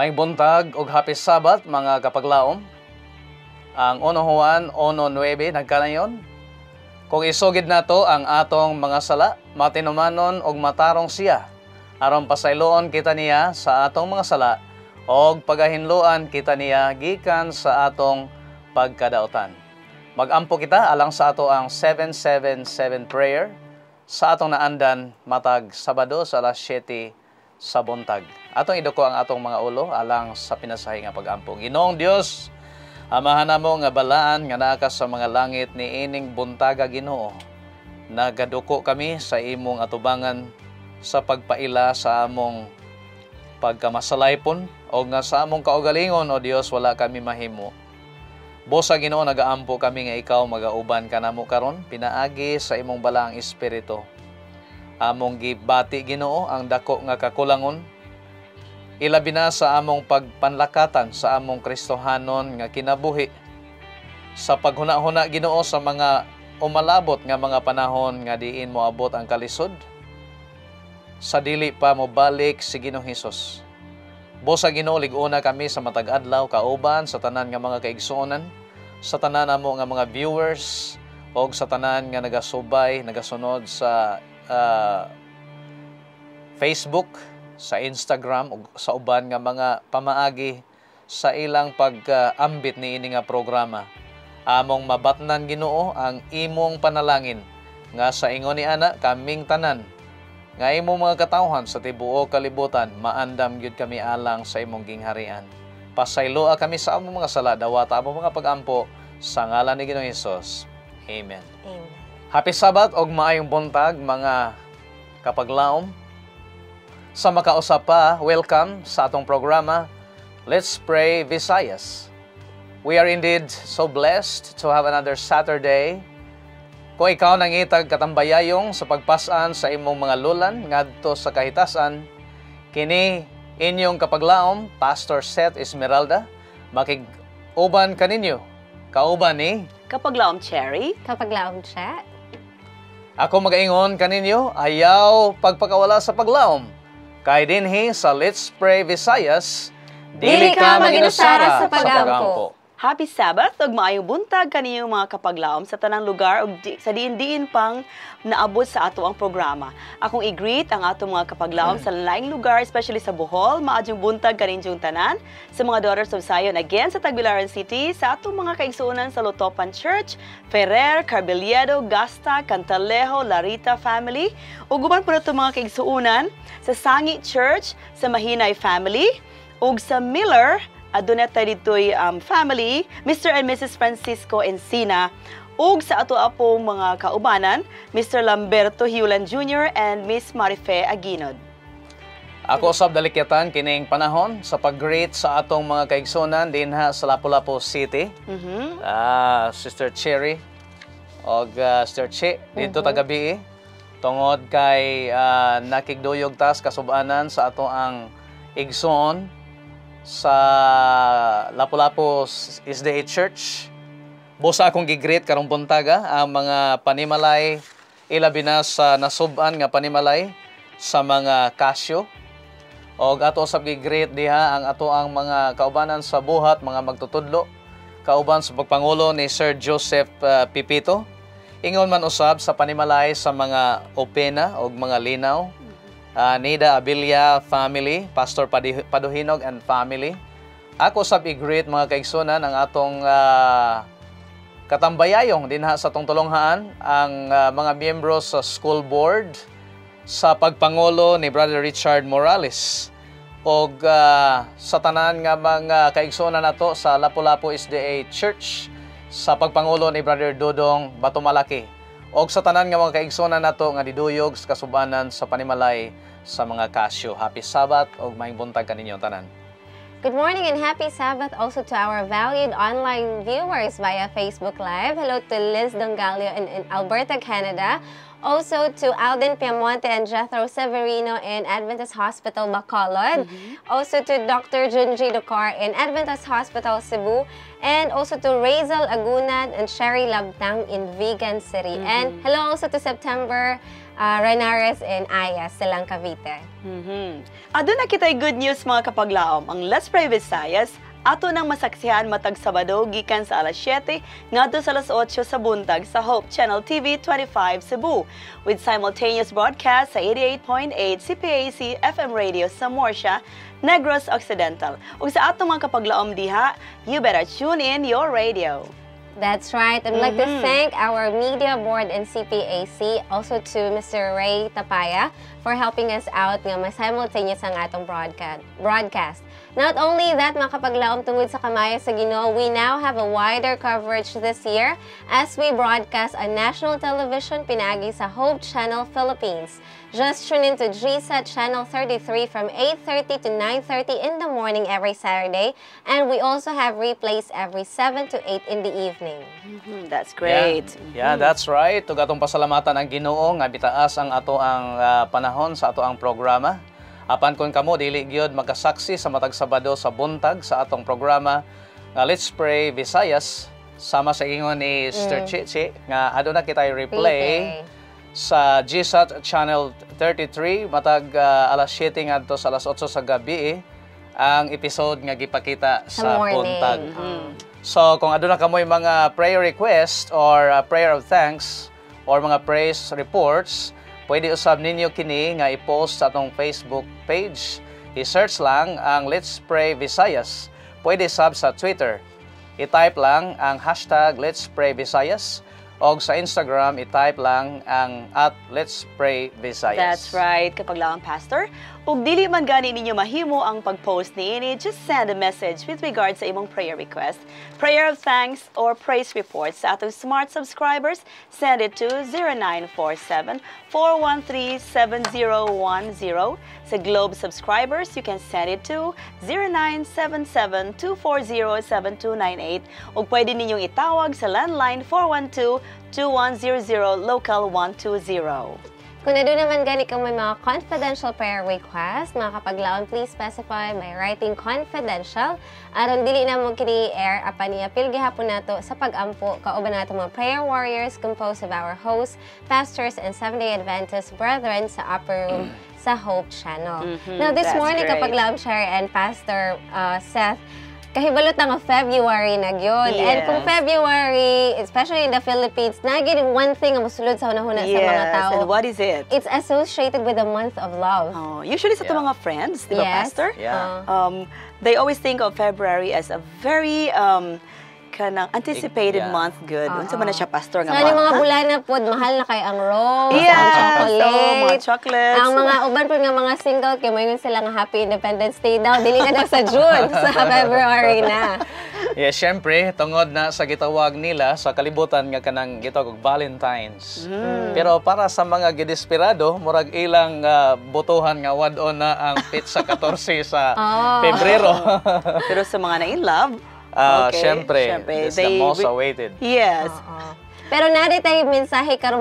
May buntag og happy Sabbath mga kapaglaom. Ang 1 Juan 1:9 nagkanayon. Kung isugid nato ang atong mga sala, matinumanon og matarong siya. Aron pasayloon kita niya sa atong mga sala og pagahinluan kita niya gikan sa atong pagkadaotan. Magampo kita alang sa ato ang 777 prayer sa atong naandan matag Sabado sa alas 7 sa buntag. Atong iduko ang atong mga ulo alang sa pinasahi nga pagampo. Ginoong Dios, amahan namo nga balaan nga naa ka sa mga langit ni ining buntaga Ginoo. Nagaduko kami sa imong atubangan sa pagpaila sa among pagkamasalaypon o nga sa among kaugalingon o Dios wala kami mahimo. Bosa Ginoo nagaampo kami nga ikaw magauban ka namo karon pinaagi sa imong balaang espiritu. Among gibati Ginoo ang dako nga kakulangon. Ilabi na sa among pagpanlakatan sa among Kristohanon nga kinabuhi. Sa paghuna-huna Ginoo sa mga umalabot nga mga panahon nga diin mo abot ang kalisod. Sa dili pa mo balik si Ginoong Hesus. Bosa Ginoo lig-una kami sa matag adlaw kauban sa tanan nga mga kaigsuonan, sa tanan namo nga mga viewers o sa tanan nga nagasubay, nagasunod sa Facebook, sa Instagram ug sa uban nga mga pamaagi sa ilang pag-ambit ni ini nga programa. Among mabatnan Ginoo ang imong panalangin nga sa ingon ni ana kaming tanan nga imong mga katawhan sa tibuok kalibutan maandam gyud kami alang sa imong gingharian. Pasayloa kami sa among mga sala dawata among mga pagampo sa ngalan ni Ginoong Hesus. Amen. Amen. Happy Sabbath og maayong buntag mga kapaglaom. Sa makausap pa, welcome sa atong programa, Let's Pray Visayas. We are indeed so blessed to have another Saturday. Kung ikaw nangitag katambayayong sa pagpasan sa imong mga lulan ngadto sa kahitasan, kini inyong kapaglaom, Pastor Seth Esmeralda, makig-uban kaninyo. Kauban ni Kapaglaom Cherry. Kapaglaom siya. Ako magaingon kaninyo, ayaw pagpakawala sa paglaom. Kay dinhi sa Let's Pray Visayas, dili ka maginusara sa pagampo. Happy Sabbath ug maayong buntag kaniyong mga kapaglaom sa tanang lugar ug sa diin-diin pang naabot sa ato ang programa. Akong i-greet ang ato mga kapaglaom sa laing lugar, especially sa Bohol, maadjong buntag kaninyong tanan, sa mga Daughters of Zion again sa Tagbilaran City, sa atong mga kaigsuonan sa Lutopan Church, Ferrer, Carbeliado, Gasta, Cantalejo, Larita family, ug uban po nato mga kaigsuonan sa Sangi Church, sa Mahinay family, ug sa Miller adunay tayo dito'y family, Mr. and Mrs. Francisco Encina, ug sa ato apong mga kaubanan, Mr. Lamberto Hiulan Jr. and Miss Marife Aguinod. Ako sab dalikyatan kining panahon sa pag-greet sa atong mga kaigsuonan dinha sa Lapu-Lapu City. Sister Cherry og Sister Che dito tagabi tungod kay nakigduyog tas kasubanan sa ato ang igsoon sa Lapu-Lapu SDA Church. Busa akong gigreet karong buntaga ang mga panimalay, ilabi na sa nasuban nga panimalay sa mga kasyo. O ato sab gigreet diha ang ato ang mga kaubanan sa buhat, mga magtutudlo, kauban sa pagpangulo ni Sir Joseph Pipito. Ingon man usab sa panimalay sa mga opena o mga linaw, Nida Abilia family, Pastor Paduhinog and family. Ako sab i-greet mga kaigsunan ang atong katambayayong dinha sa atong tulonghaan ang mga miyembro sa school board sa pagpangulo ni Brother Richard Morales og sa tanan nga mga kaigsunan nato sa Lapu-Lapu SDA Church sa pagpangulo ni Brother Dodong Batumalaki og sa tanan nga mga kaigsunan nato nga diduyog sa kasubanan sa panimalay sa mga kasyo. Happy Sabbath og maayong buntag kaninyo tanan. Good morning and happy Sabbath also to our valued online viewers via Facebook Live. Hello to Liz Dongalio in Alberta, Canada. Also to Alden Piamonte and Jethro Severino in Adventist Hospital, Bacolod. Also to Dr. Junji Dokar in Adventist Hospital, Cebu. And also to Razel Agunan and Sherry Labtang in Vigan City. And hello also to September Renares and Ayas, silang Cavite. Adun na kita'y good news mga kapaglaom. Ang Let's Pray Visayas, ato nang masaksihan matag Sabado gikan sa alas 7 ngadto sa alas 8 sa buntag sa Hope Channel TV 25 Cebu with simultaneous broadcast sa 88.8 CPAC FM radio sa Morsha, Negros Occidental. Ug sa ato mga kapaglaom diha, you better tune in your radio. That's right. I'd like to thank our media board and CPAC, also to Mr. Ray Tapaya for helping us out nga simultaneous ang atong broadcast. Not only that, mga kapaglaom tungod sa kamaya sa Ginoo, we now have a wider coverage this year as we broadcast on national television pinagi sa Hope Channel Philippines. Just tune in to GSAT Channel 33 from 8:30 to 9:30 in the morning every Saturday. And we also have replays every 7 to 8 in the evening. That's great. Yeah, that's right. Tug atong pasalamatan ang Ginoo nga bitaas ang ato ang panahon sa ato ang programa. Apan kun kamo dili gyud magkasaksi sa matag Sabado sa buntag sa atong programa nga Let's Pray Visayas sama sa ingon ni Sister Chichi nga aduna kita replay sa GSAT Channel 33 matag alas 7 ngadto sa alas 8 sa gabi ang episode nga gipakita sa buntag. So kung aduna kamoy mga prayer request or prayer of thanks or mga praise reports, pwede usab ninyo kini nga i-post sa atong Facebook page. I-search lang ang Let's Pray Visayas. Pwede sub sa Twitter. I-type lang ang hashtag Let's Pray Visayas. O sa Instagram, i-type lang ang @Let's Pray Visayas. That's right, kapaglaom Pastor. Ug dili man gani ninyo mahimo ang pag-post niini, just send a message with regards sa imong prayer request, prayer of thanks, or praise reports sa atong smart subscribers. Send it to 0947-413-7010. Sa Globe subscribers, you can send it to 0977-240-7298. Ug pwede ninyong itawag sa landline 412-2100 local 120. Kung na doon naman gani kang may mga confidential prayer request, mga kapaglaon, please specify by writing confidential. Aron dili na mo kini-air, apan i-appeal gihapon nato sa pag-ampo kauban nato mga prayer warriors composed of our hosts, pastors, and Seventh-day Adventist brethren sa upper room sa Hope Channel. Now this morning, kapaglaon Sherry and Pastor Seth, kahibalot nga February na gyud. And kung February, especially in the Philippines, naging one thing ang musulod sa hunahuna sa mga tao. And what is it? It's associated with the month of love. Oh, usually sa mga friends, di ba, Pastor? Yeah. They always think of February as a very kanang anticipated month. Good. Unsa man na siya, Pastor, nga Sa mga bulan na pod, mahal na kay ang rose, ang chocolate. mga chocolates. Ang mga uban po nga mga single, kaya mayon sila nga Happy Independence Day daw. Dili ka daw sa June, sa February na. Yeah, syempre, tungod na sa gitawag nila sa kalibutan nga kanang gitawag og Valentine's. Pero para sa mga gidesperado, murag ilang botohan nga wad-on na ang pizza 14 sa Pebrero. Pero sa mga na in love, syempre, it's the most awaited. Yes. Pero nari tayo mensahe karon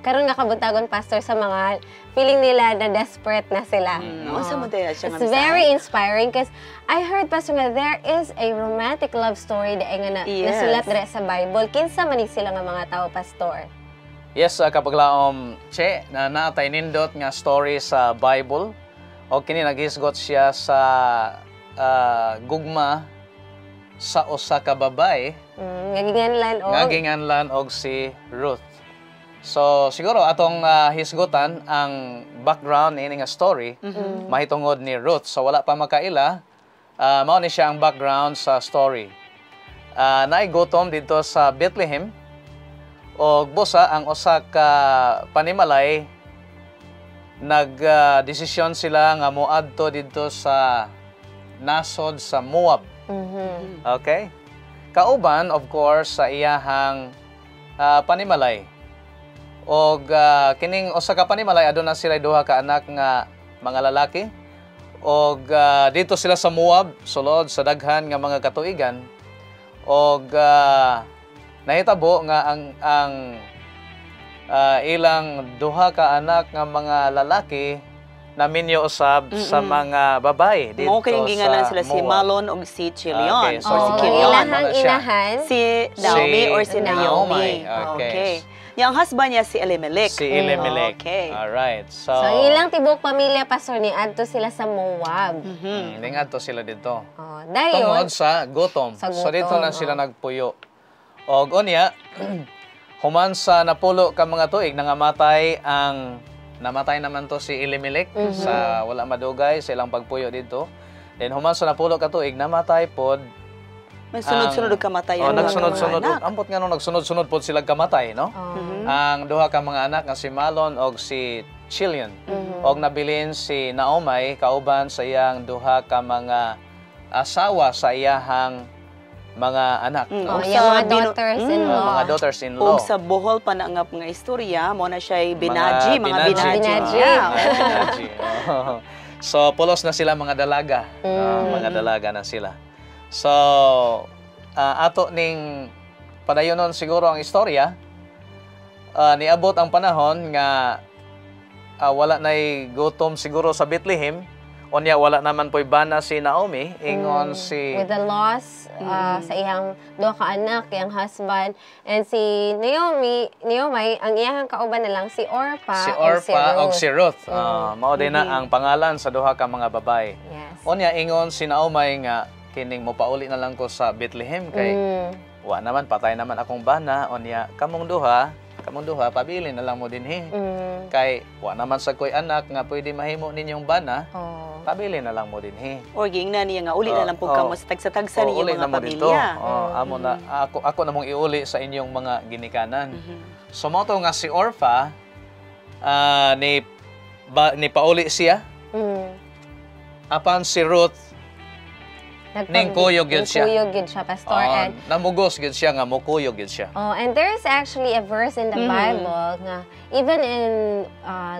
nga kabuntagon, Pastor, sa mga feeling nila na desperate na sila. It's very inspiring because I heard, Pastor, nga there is a romantic love story nga nasulat dire sa Bible. Kinsa man sila nga mga tao, Pastor? Yes, kapaglaom Che, na natay nindot nga story sa Bible. O kini nagisgot siya sa gugma sa usa ka babae ngaginganlan og si Ruth. So siguro atong hisgutan ang background ini nga story mahitungod ni Ruth. So wala pa makaila, mao ni siya ang background sa story. Naay gutom dito sa Bethlehem og busa ang usa ka panimalay nag-desisyon sila nga moadto dito sa nasod sa Moab. Okay? Kauban, of course, sa iyahang panimalay. Og kining usa ka panimalay, aduna sila duha ka anak nga mga lalaki. Og dito sila sa Moab, sulod sa daghan nga mga katuigan. Og nahitabo nga ang ilang duha ka anak nga mga lalaki naminyo usab sa mga babae dito sa ginganan sila si Malon o si Chilion. Okay, so si Chilion. Ilahang inahan. Si Naomi or si Naomi. Okay. Yang husband niya si Elimelech. Si Elimelech. Okay. Alright. So, So, ilang tibok pamilya, Pastor, ni adto sila sa Moab. ningadto sila dito. Oh, dayon, Tungod sa gutom. Sa So dito gutom, na sila nagpuyo. Og unya, human sa napulo ka mga tuig namatay naman to si Elimelech sa wala madugay sa ilang pagpuyo dito. Then human sa napulo ka tuig namatay pod. May sunod-sunod og kamatay Oh, ang mga nagsunod-sunod. anak. Ambot nga nung nagsunod-sunod pod sila kamatay, no? Ang duha ka mga anak nga si Malon og si Chilion. Og nabilin si Naomi kauban sa iyang duha ka mga asawa sa iyahang mga anak. Oh, Og yung sa mga binu- daughters-in-law. Mga daughters-in-law. Og sa Bohol pa na nga mga istorya, mo na siya'y binaji, mga binaji. Binaji. Yeah. Binaji. Oo. So, pulos na sila mga dalaga. Mga dalaga na sila. So, ato ning padayonon siguro ang istorya, niabot ang panahon nga wala na'y gutom siguro sa Bethlehem. Unya wala naman po'y bana si Naomi, ingon si With the loss sa iyang duha ka anak, iyang husband, and si Naomi, ang iyang kauban na lang si Orpha, si Orpha og si Ruth. Mao din na Mm-hmm. ang pangalan sa duha ka mga babae. Yes. Unya ingon si Naomi nga kining mopauli na lang ko sa Bethlehem kay wa naman patay naman akong bana. Unya kamong duha pabili na lang mo dinhi. Kay wa naman sa koy anak nga pwede mahimo ninyong bana. Oh. Pabili na lang mo dinhi. Or gingna niya nga, uli na lang po kamo sa tagsa-tagsa ninyo uli mga na mo dito. pamilya. Amo na ako na mong iuli sa inyong mga ginikanan. So mo to nga si Orpha ni pauli siya. Apan si Ruth ning kuyog gyud siya. Kuyog gyud siya, Pastor. And namugos gyud siya nga mukuyog gyud siya. and there's actually a verse in the Bible nga even in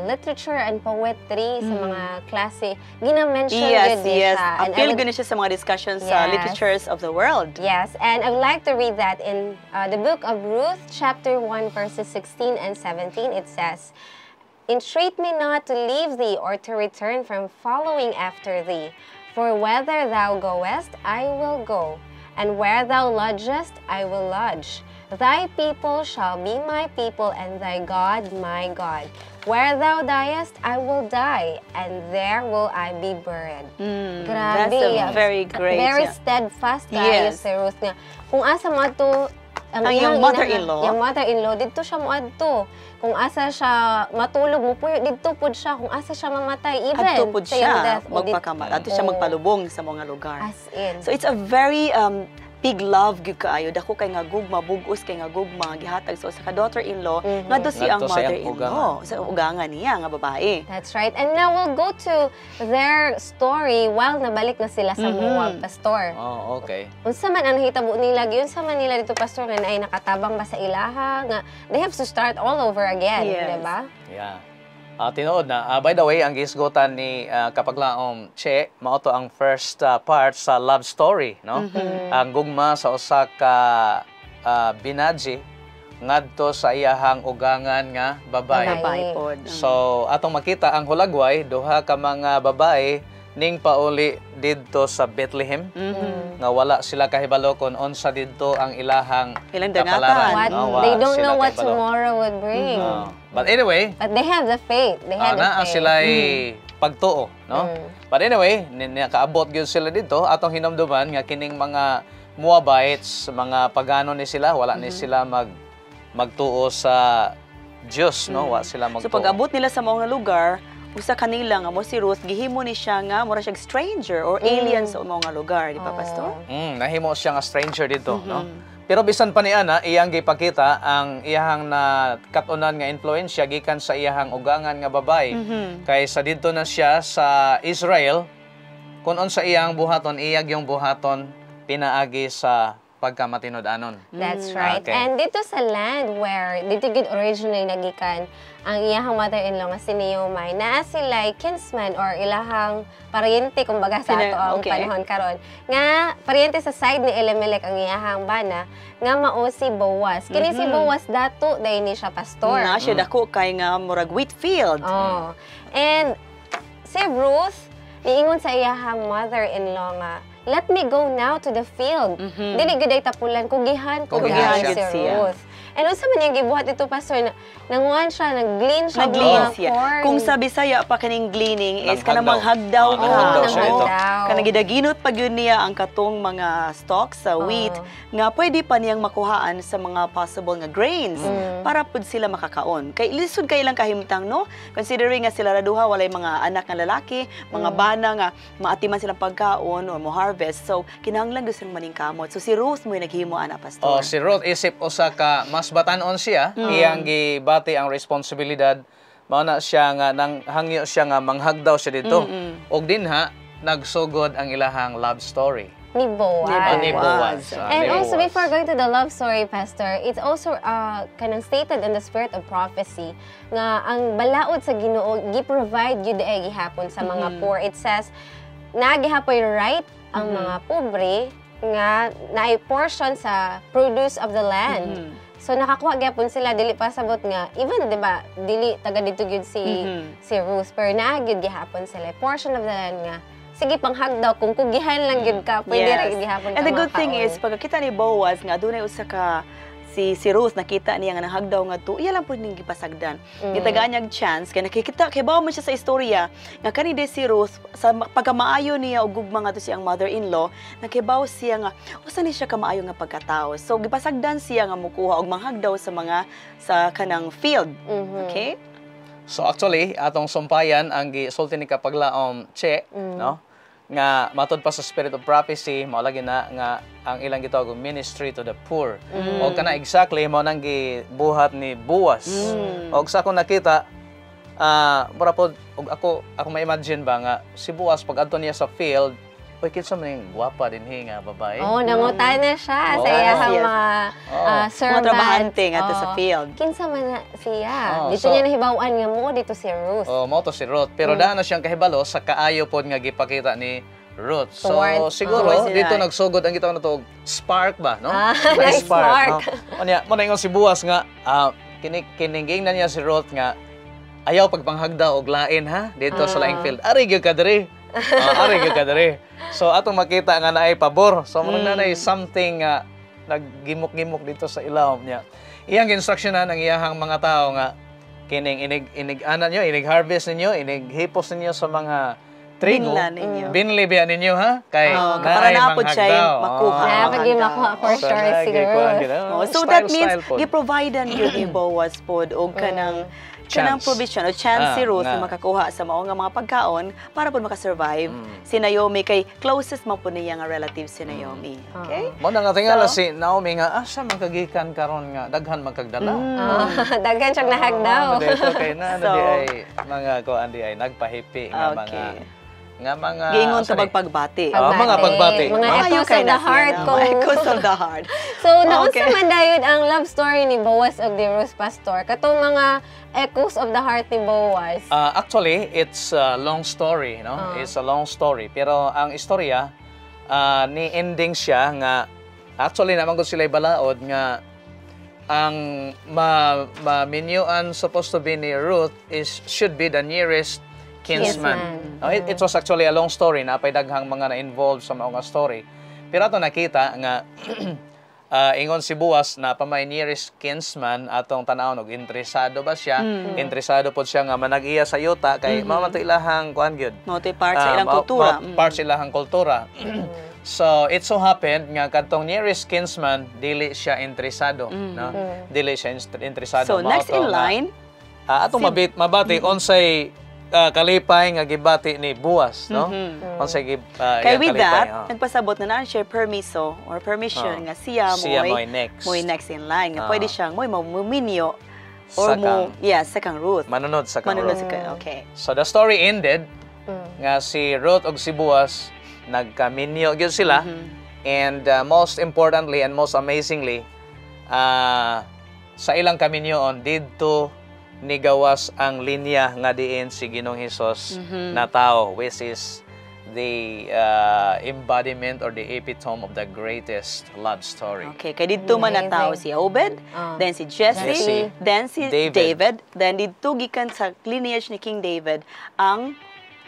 literature and poetry sa mga klase, gina-mention Yes, gyud yes. siya. And I Appeal would- gani siya sa mga discussions sa Yes. literatures of the world. Yes, and I would like to read that in the book of Ruth, chapter 1, verses 16 and 17. It says, "Entreat me not to leave thee or to return from following after thee. For whither thou goest, I will go, and where thou lodgest, I will lodge. Thy people shall be my people, and thy God my God. Where thou diest, I will die, and there will I be buried." Grabe. That's a very great. Very yeah. steadfast kayo Yes. si Ruth nga. Kung asa mo ato Ang iyang iyong mother-in-law? Yung mother-in-law, dito siya mo adto. Kung asa siya matulog mo puyo, dito pud siya. Kung asa siya mamatay, even Adto pud sa iyang siya death, o dito- magpakamat. Adto siya Oo. magpalubong sa mga lugar. As in. So it's a very big love gyud kaayo. Dako kay nga gugma, bugos kay nga gugma gihatag sa usa ka daughter-in-law ngadto siyang Ngadto sa iyang mother-in-law sa ugangan niya nga babae. That's right. And now we'll go to their story while nabalik na sila sa Moab, Pastor. Oh, okay. Unsa man ang nahitabo nila, unsa man nila dito, Pastor, nga ay nakatabang ba sa ilaha nga they have to start all over again, Yes. di ba? Yeah. Tinuod na. By the way, ang gisgutan ni Kapaglaom Che, mao to ang first part sa love story, no? Ang gugma sa usa ka binaji ngadto sa iyahang ugangan nga babae. Babae pod. So, atong makita ang hulagway, duha ka mga babae ning pauli didto sa Bethlehem nga wala sila kahibalo kung unsa didto ang ilahang Ilang dangatan. kapalaran. What, No, wa they don't sila know what kahibalo. tomorrow would bring. But anyway, But they have the faith. They have the naa faith. sila pagtuo, no? But anyway, nakaabot gyud sila dito atong hinumduman nga kining mga Moabites, mga pagano ni sila, wala ni sila magtuo sa Diyos, no? Wa sila magtuo. So pag-abot nila sa mga lugar, usa kanila nga mo si Ruth gihimo ni siya nga mura siya stranger or alien sa mga lugar, di ba, Pastor? Nahimo siya nga stranger dito, no? Pero bisan pa ni ana, iyang gipakita ang iyahang na katunan nga influensya gikan sa iyahang ugangan nga babae. Kay sa didto na siya sa Israel, kung unsa iyang buhaton, iyag yung buhaton pinaagi sa pagkamatinud-anon. That's right. Okay. And dito sa land where dito gid originally nagikan ang iyahang mother-in-law nga si Naomi, naa sila kinsman or ilahang pariente kumbaga sa ato ang panahon karon. Nga pariente sa side ni Elimelech ang iyahang bana nga mao si Boaz. Kini si Boaz dato dahil ni siya pastor. Na siya dako kay nga murag wheat field. Oh. And si Ruth niingon sa iyahang mother-in-law nga, "Let me go now to the field." Dili gid ay tapulan, kugihan ko Kugihan si gid siya. Ruth. And also man yung gibuhat ito, Pastor, na nanguhan siya, nag-glean siya. Nag-glean mga siya. corn. Kung sa Bisaya pa kaning gleaning is Nanghagdaw. kanang manghagdaw ka. Nanghagdaw siya Oo. ito. Kanang gidaginot pag yun niya ang katong mga stalks sa wheat nga pwede pa niyang makuhaan sa mga possible nga grains para pud sila makakaon. Kay lisod kay ilang kahimtang no, considering nga sila raduha walay mga anak nga lalaki, mga bana nga maatiman silang pagkaon o mo harvest. So kinahanglan gusto ng maningkamot. So si Ruth mo naghimo ana pastor. Oh, si Ruth isip usa ka mas batanon siya, iyang gibati ang responsibilidad. Mao na siya nga nang hangyo siya nga manghagdaw siya dito. Og dinha nagsugod ang ilahang love story. Ni Boaz. Ni Boaz. And Ni also, Boaz. before going to the love story, Pastor, it's also kanang stated in the spirit of prophecy nga ang balaod sa Ginoo gi-provide yun ay gihapon sa mga poor. It says, nagihapoy right ang mga pobre nga naay portion sa produce of the land. So nakakuha gyapon sila dili pa sabot nga even 'di ba dili taga dito gyud si Ruth pero naa gyud gihapon sila portion of the land nga sige panghagdaw kung kugihan lang gyud ka pwede ra gyud gihapon ka And the good thing makaon. is pagkakita ni Boaz nga dunay usa ka si Ruth nakita niya nga nanghagdaw nga to iya lang pud ning gipasagdan. Gitagaan niyag chance kay nakikita kay bawo man siya sa istorya nga kani de si Ruth sa pagkamaayo niya og gugma nga to siyang mother-in-law nakibaw siya nga usa ni siya kamaayo nga pagkatao. So gipasagdan siya nga mukuha og manghagdaw sa kanang field. Okay? So actually, atong sumpayan ang gisulti ni kapaglaom Che, no? Nga matod pa sa spirit of prophecy, mao lagi na nga ang ilang gitawag ministry to the poor. O kana exactly mao nang gibuhat ni Boaz. Og sa akong nakita mura pod og ako ma-imagine ba nga si Boaz pag adto niya sa field, oy kinsa man ning gwapa dinhi nga babae. Oh, nangutan na siya sa Oh, iyang yes. mga servants. Mga trabahante nga to sa Oo. field. Kinsa man na siya. Oh, Dito so- niya nahibaw-an nga mo dito si Ruth. Oh, mao to si Ruth. Pero daan na siyang kahibalo sa kaayo pod nga gipakita ni Ruth. So Toward- siguro Towards dito sila. nagsugod ang gitawag na to spark ba, no? Nice spark. No? Unya, mo na ingon si Boaz nga kininging na niya si Ruth nga ayaw pagpanghagda og lain ha dito sa laing field. Ari gyud ka diri. Ari gyud ka diri. So atong makita nga naay pabor. So mo na nay something nga naggimok-gimok dito sa ilawom niya. Iyang instructionan ang iyahang mga tao nga kining inig-anan niyo, inig-harvest ninyo, inig-hipos ninyo sa mga trigo. Binla ninyo. Binlibya ninyo ha kay para naapod siya yung makuha. Napag makuha for sure si Ruth. So that means gi-providean gyud ni Boaz pod og kanang provision o chance si Ruth na makakuha sa mao nga mga pagkaon para pod makasurvive si Naomi kay closest man po niya nga relative si Naomi. Okay? Mo na nga tingala si Naomi nga asa man kagikan karon nga daghan magkagdala. Daghan siyang nahagdaw. Dito kay na So- di ay mga kuan di ay nagpahipi nga mga Giingon asa sa ni? pagpagbati. Mga pagbati. Mga Maayo echoes kay of na the siya, heart. no? Kung... Echoes of the heart. So, naunsa Okay. man dayod ang love story ni Boaz of the Ruth Pastor. Katong mga echoes of the heart ni Boaz. Actually, it's a long story, no? It's a long story. Pero ang istorya ni ending siya nga actually naman gud sila balaod nga ang ma-minyuan supposed to be ni Ruth should be the nearest kinsman. It was actually a long story na pay daghang mga na-involved sa mga story. Pero ato nakita nga ingon si Boaz na pamay nearest kinsman atong tanawon og interesado ba siya? Interesado pod siya nga manag-iya sa yuta kay mao man to ilahang kuan gyud. Mo part sa ilang kultura. Part sa ilahang kultura. So it so happened nga kadtong nearest kinsman dili siya interesado, no? Dili siya interesado. So next in line, atong mabati unsay kalipay nga gibati ni Boaz, no? Unsay kay with kalipay, that, nagpasabot na naan siya permiso or permission nga siya mo'y next. mo'y next in line. Nga pwede siyang mo'y mamuminyo or Sakang. sakang Ruth. Manunod sa Manunod Ruth. sa okay. So the story ended nga si Ruth ug si Boaz nagkaminyo gyud sila and most importantly and most amazingly sa ilang kaminyoon didto ni gawas ang linya nga diin si Ginoong Hesus na tao which is the embodiment or the epitome of the greatest love story. Okay, kay dito man na tao si Obed, then si Jesse, Jesse, then si David. David, then dito gikan sa lineage ni King David ang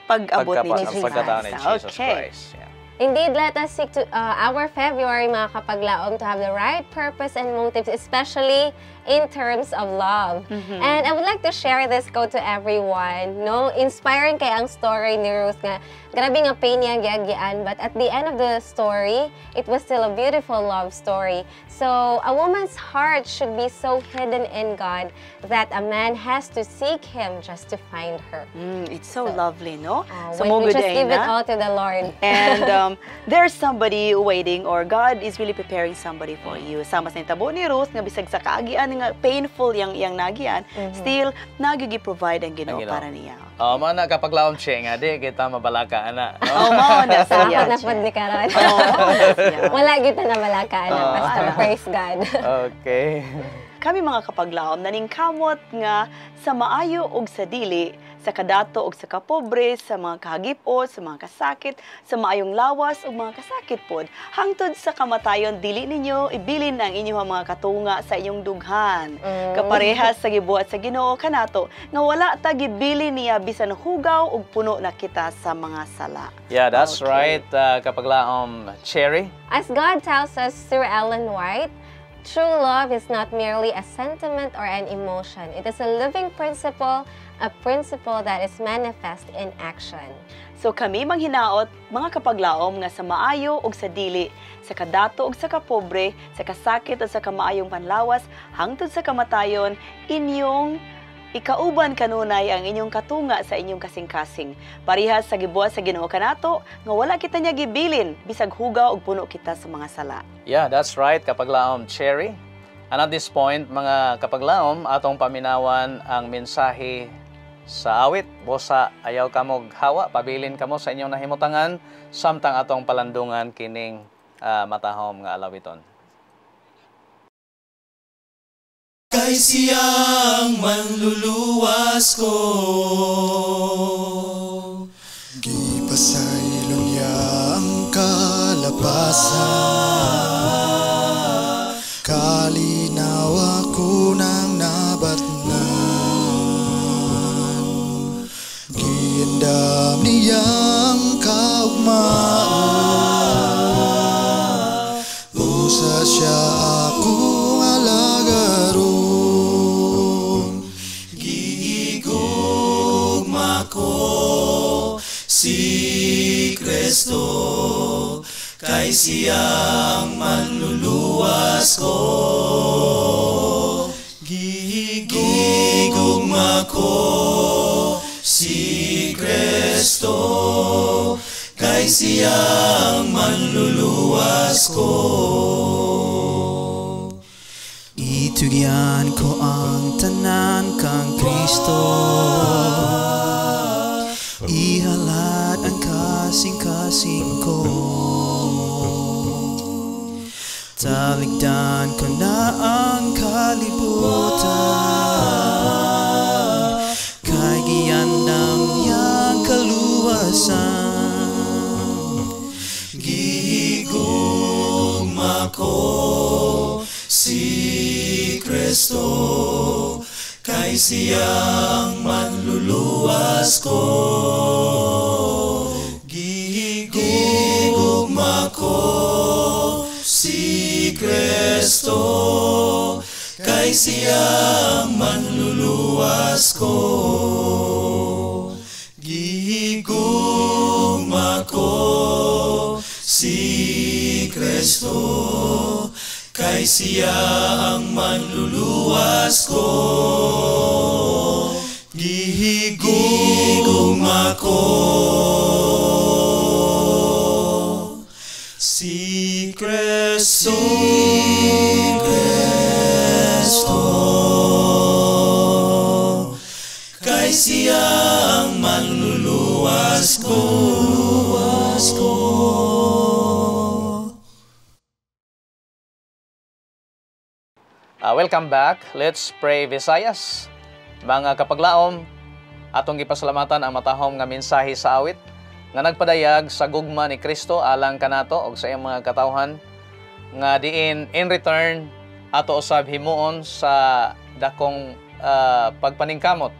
pag-abot ni Ang Jesus pagkatao ni Christ. Jesus Okay. Christ. Yeah. Indeed, let us seek to our February, mga kapaglaom, to have the right purpose and motives, especially in terms of love. And I would like to share this quote to everyone. No, inspiring kay ang story ni Ruth nga grabe nga pain niya giagyan, but at the end of the story, it was still a beautiful love story. So a woman's heart should be so hidden in God that a man has to seek Him just to find her. It's so lovely, no? When we just give it all to the Lord. And there's somebody waiting, or God is really preparing somebody for you. Sama sa tabo ni Ruth, nga bisag sa kaagian nga painful yang nagian, still nagigi-provide ang Ginoo para niya. Mana kapaglaom siya nga, di kita mabalaka, ana. No? Mao na Sa siya. ako na pod ni karon. siya. Wala gyud na malakaan na Pastor. Praise God. Okay. Kami mga kapaglaom naningkamot nga sa maayo ug sa dili, sa kadato ug sa kapobre, sa mga kahagipot, sa mga kasakit, sa maayong lawas ug mga kasakit pod, hangtod sa kamatayon dili ninyo ibilin ang inyong mga katunga sa inyong dughan. Kaparehas sa gibuhat sa Ginoo kanato nga wala ta gibilin niya bisan hugaw ug puno na kita sa mga sala. Yeah, that's right. Kapaglaom, Cherry. As God tells us through Ellen White, true love is not merely a sentiment or an emotion. It is a living principle, a principle that is manifest in action. So kami manghinaot, mga kapaglaom nga sa maayo ug sa dili, sa kadato ug sa kapobre, sa kasakit ug sa kamaayong panlawas, hangtod sa kamatayon, inyong ikauban kanunay ang inyong katunga sa inyong kasing-kasing. Parihas sa gibuhat sa Ginoo kanato, nga wala kita niya gibilin, bisag hugaw ug puno kita sa mga sala. Yeah, that's right, kapaglaom, Cherry. And at this point, mga kapaglaom, atong paminawan ang mensahe sa awit. Bosa, ayaw kamog hawa, pabilin kamo sa inyong nahimutangan, samtang atong palandungan kining matahom nga alawiton. Kay siyang manluluwas ko, gipasaylong niya ang kalapasan, kalinaw ako ng nabatnan, giandam niyang kaugmaan, usa siya akong alagaron, gigugma ko si Kristo, kay siyang manluluwas ko. Gigugma ko si Kristo, kay siyang manluluwas ko. itugyan ko ang tanan kang Kristo, ihalat ang kasing-kasing ko, taligdan ko na ang kalibutan, kay giyandam niyang kaluwasan. Gigugma ko si Kristo, kay siyang manluluwas ko. Gigugma ko si Kristo, kay siyang manluluwas ko. Gigugma ko si Kristo, kay siyang manluluwas ko. Gigugma ko si Kristo, kay siyang manluluwas ko. Welcome back. Let's pray Visayas. Mga kapaglaom, atong gipasalamatan ang matahom nga mensahe sa awit nga nagpadayag sa gugma ni Kristo alang kanato og sa iyang mga katawhan nga diin in return ato usab himuon sa dakong pagpaningkamot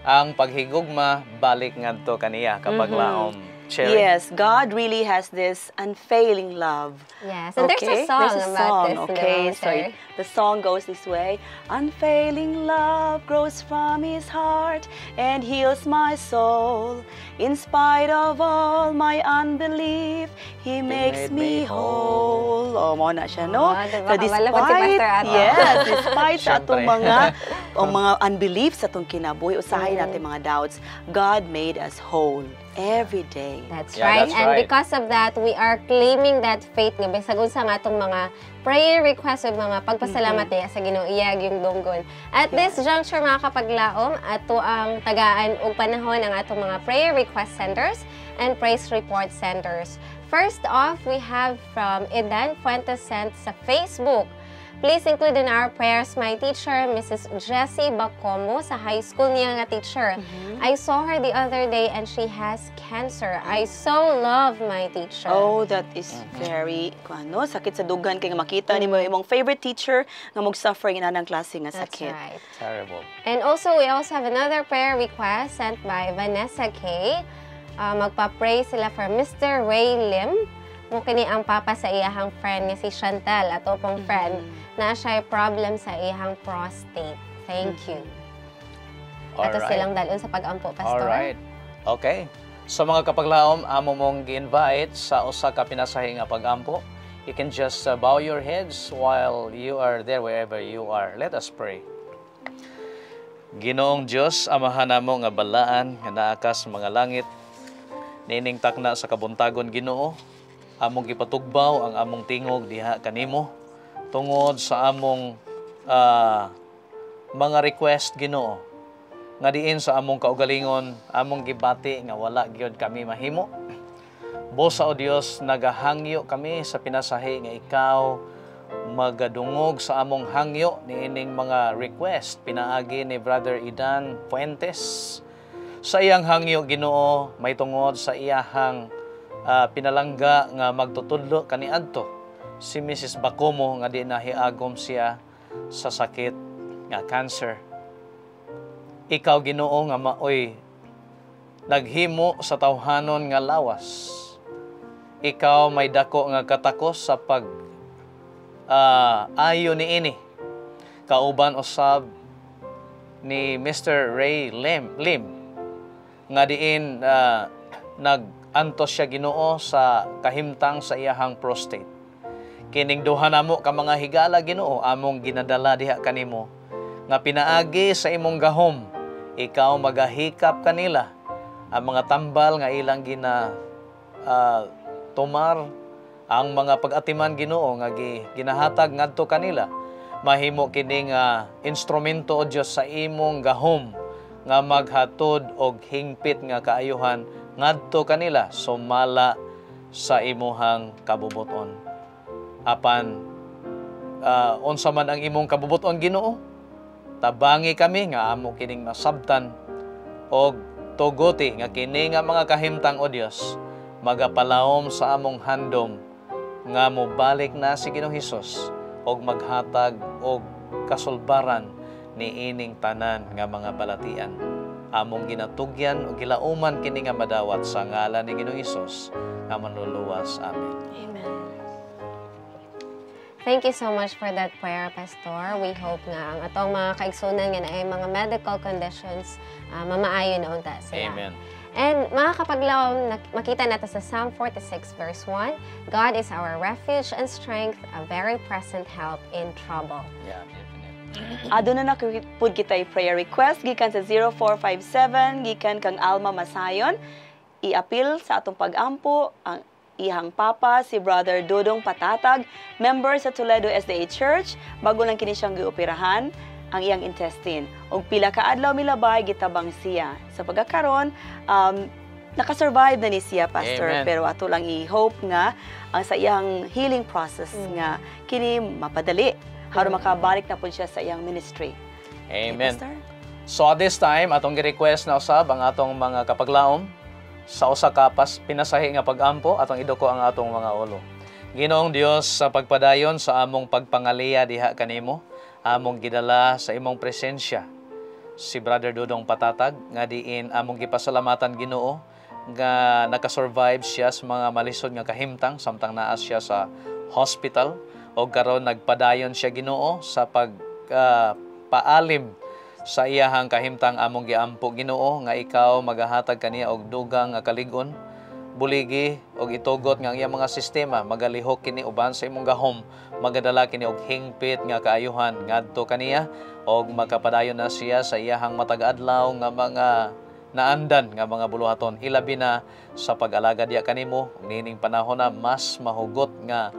ang paghigugma balik ngadto kaniya kapaglaom. Cherry? Yes, God really has this unfailing love. Yes, and there's a song There's a about song, this. okay? Di ba, So Sir? the song goes this way. Unfailing love grows from His heart and heals my soul. In spite of all my unbelief, He makes made me me whole. Oh, mo na siya, no? Oh, diba? Kabalabad si Pastor Ato. yes, despite sa atong Siyempre. mga unbelief sa atong kinabuhi, usahay natin mga doubts, God made us whole every day. That's Yeah, right. that's And right. because of that, we are claiming that faith nga bisag unsa nga atong mga prayer requests ug mga pagpasalamat niya sa Ginoo iyag yung dunggon. At this juncture mga kapaglaom, ato ang tagaan og panahon ang atong mga prayer request centers and praise report centers. First off, we have from Edan Fuentes sent sa Facebook. Please include in our prayers my teacher, Mrs. Jessie Bacomo, sa high school niya nga teacher. I saw her the other day and she has cancer. I so love my teacher. Oh, that is very, sakit sa dugan kay nga makita ni mo imong favorite teacher nga mag-suffer ng anang klase nga That's sakit. right. Terrible. And also, we also have another prayer request sent by Vanessa K. Magpa-pray sila for Mr. Ray Lim. Mo kini ang papa sa iyahang friend nga si Chantal, ato pong friend, na siya problem sa iyahang prostate. Thank you. Ato Alright. silang dalon sa pag-ampo, Pastor. Alright. Okay. Sa mga kapaglaom, amo mong gi-invite sa usa ka pinasahi nga pag-ampo. You can just bow your heads while you are there wherever you are. Let us pray. Ginoong Diyos, amahan namo nga balaan nga naa ka sa mga langit. Nining takna sa kabuntagon Ginoo, among gipatugbaw ang among tingog diha kanimo tungod sa among mga request Ginoo nga diin sa among kaugalingon among gibati nga wala gyud kami mahimo. Bosa o Dios, nagahangyo kami sa pinasahi nga ikaw magadungog sa among hangyo niining mga request pinaagi ni Brother Edan Fuentes. Sa iyang hangyo Ginoo, may tungod sa iyahang pinalangga nga magtutudlo kaniadto si Mrs. Bacomo nga di nahiagom siya sa sakit nga cancer. Ikaw Ginoo nga maoy naghimo sa tawhanon nga lawas. Ikaw may dako nga katakos sa pag ayo niini. Kauban usab ni Mr. Ray Lim nga diin nag-antos siya Ginoo sa kahimtang sa iyahang prostate. Kining duha namo ka mga higala Ginoo among ginadala diha kanimo nga pinaagi sa imong gahom. Ikaw magahikap kanila ang mga tambal nga ilang tumar ang mga pag-atiman Ginoo nga ginahatag ngadto kanila. Mahimo kining instrumento o Dios sa imong gahom nga maghatod og hingpit nga kaayuhan ngadto kanila sumala sa imuhang kabubuton. Apan unsa man ang imong kabubuton Ginoo, tabangi kami nga amo kining masabtan og tugoti nga kini nga mga kahimtang o Dios magapalawom sa among handom nga mobalik na si Ginoong Hesus og maghatag og kasulbaran ni ining tanan nga mga balatian. Among ginatugyan o gilauman kini nga madawat sa ngalan ni Ginoong Hesus nga manluluwas. Amen. Amen. Thank you so much for that prayer, Pastor. We hope nga ang atong mga kaigsunan nga naay mga medical conditions mamaayo na unta sila. Amen. And mga kapaglaom, makita natin sa Psalm 46 verse 1, God is our refuge and strength, a very present help in trouble. Yeah, definitely. Aduna na pud kita prayer request gikan sa 0457 gikan kang Alma Masayon. Iapil sa atong pag-ampo ang ihang papa si Brother Dodong Patatag, member sa Toledo SDA Church, bago lang kini siyang gioperahan ang iyang intestine. Og pila ka adlaw milabay gitabang siya. Sa pagkakaron, nakasurvive na ni siya, Pastor. Amen. Pero ato lang i-hope nga ang sa iyang healing process nga kini mapadali aron makabalik na pud siya sa iyang ministry. Amen. Okay, Pastor? So at this time, atong gi-request na usab ang atong mga kapaglaom sa usa ka pinasahi nga pag-ampo atong iduko ang atong mga ulo. Ginoong Dios, sa pagpadayon sa among pagpangaliya diha kanimo, among gidala sa imong presensya si Brother Dodong Patatag nga diin among gipasalamatan Ginoo nga nakasurvive siya sa mga malisod nga kahimtang samtang naa siya sa hospital o karon nagpadayon siya Ginoo sa paalim sa iyahang kahimtang among giampo Ginoo nga ikaw magahatag kaniya og dugang nga kalig-on buligi og itugot nga ang iyang mga sistema magalihok kini uban sa imong gahom magadala kini og hingpit nga kaayuhan ngadto kaniya og makapadayon na siya sa iyahang matag adlaw nga mga naandan nga mga buluhaton ilabi na sa pag-alaga diha kanimo nining panahon na mas mahugot nga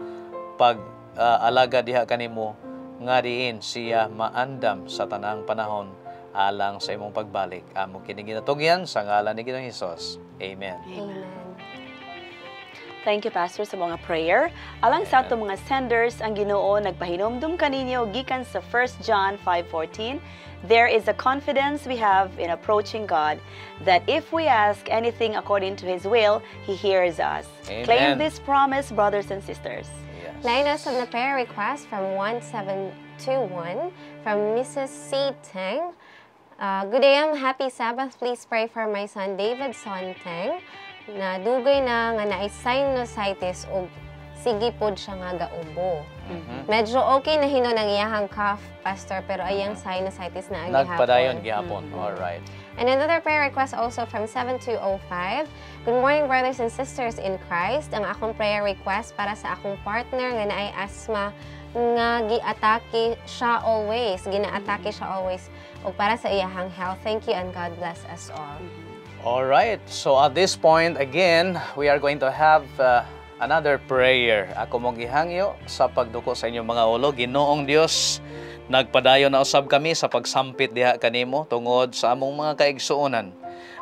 pag-alaga diha kanimo nga diin siya maandam sa tanang panahon alang sa imong pagbalik. Amo kini ginatugyan sa ngalan ni Ginoong Hesus. Amen. Amen. Thank you, Pastor, sa mga prayer. Alang sa ato mga senders, ang Ginoo nagpahinomdom kaninyo gikan sa 1 John 5:14. There is a confidence we have in approaching God that if we ask anything according to His will, He hears us. Amen. Claim this promise, brothers and sisters. Yes. Line us on the prayer request from 1721 from Mrs. C. Teng. Good day, happy Sabbath. Please pray for my son David Sonteng na dugay na nga naay sinusitis o sige pod siya nga gaubo. Medyo okay na hino ng iyahang cough, Pastor, pero ayang sinusitis na ang Nagpadayon gihapon. All right. And another prayer request also from 7205. Good morning, brothers and sisters in Christ. Ang akong prayer request para sa akong partner nga naay asthma nga giatake siya always, ginaatake siya always o para sa iyahang health. Thank you and God bless us all. All right. So at this point again, we are going to have another prayer. Ako mong gihangyo sa pagduko sa inyong mga ulo. Ginoong Dios, nagpadayon na usab kami sa pagsampit diha kanimo tungod sa among mga kaigsuonan.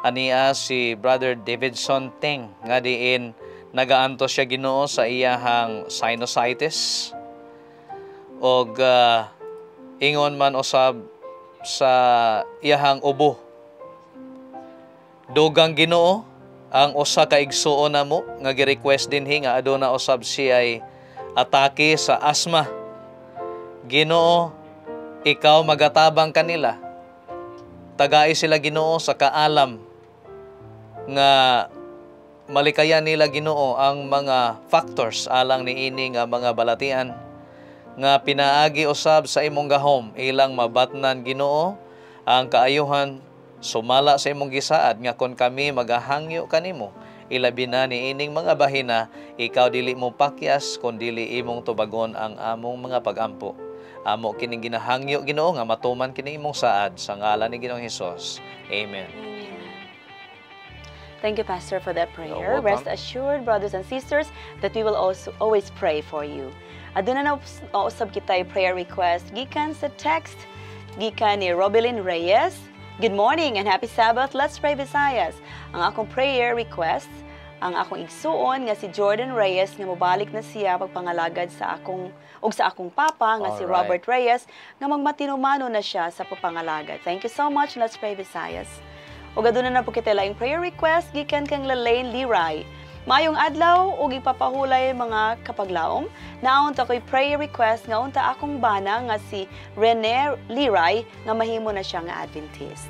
Ania si Brother Davidson Teng nga diin nagaanto siya Ginoo sa iyahang sinusitis. Og ingon man usab sa iyahang ubo. Dugang Ginoo ang usa ka igsuon namo nga gi-request dinhi nga aduna usab siya ay atake sa asthma. Ginoo, ikaw magatabang kanila. Tagai sila Ginoo sa kaalam nga malikayan nila Ginoo ang mga factors alang niini nga mga balatian nga pinaagi usab sa imong gahom ilang mabatnan Ginoo ang kaayuhan sumala sa imong gisaad nga kon kami magahangyo kanimo ilabi na niining mga bahina ikaw dili mo pakyas kun dili imong tubagon ang among mga pagampo. Amo kining ginahangyo Ginoo nga matuman kini imong saad sa ngalan ni Ginoong Hesus. Amen. Thank you, Pastor, for that You're prayer. welcome. Rest assured, brothers and sisters, that we will also always pray for you. Aduna na usab kitay prayer request gikan sa text gikan ni Robilyn Reyes. Good morning and happy Sabbath. Let's pray Visayas. Ang akong prayer request, ang akong igsuon nga si Jordan Reyes nga mobalik na siya pagpangalagad sa akong papa nga si Alright. Robert Reyes nga magmatinumano na siya sa pagpangalagad. Thank you so much. Let's pray Visayas. Ug aduna na po kita laing prayer request gikan kang Lalaine Liray. Mayong adlaw ug ipapahulay mga kapaglaom. Naon ta ko'y prayer request nga unta akong bana nga si Rene Liray nga mahimo na siya nga Adventist.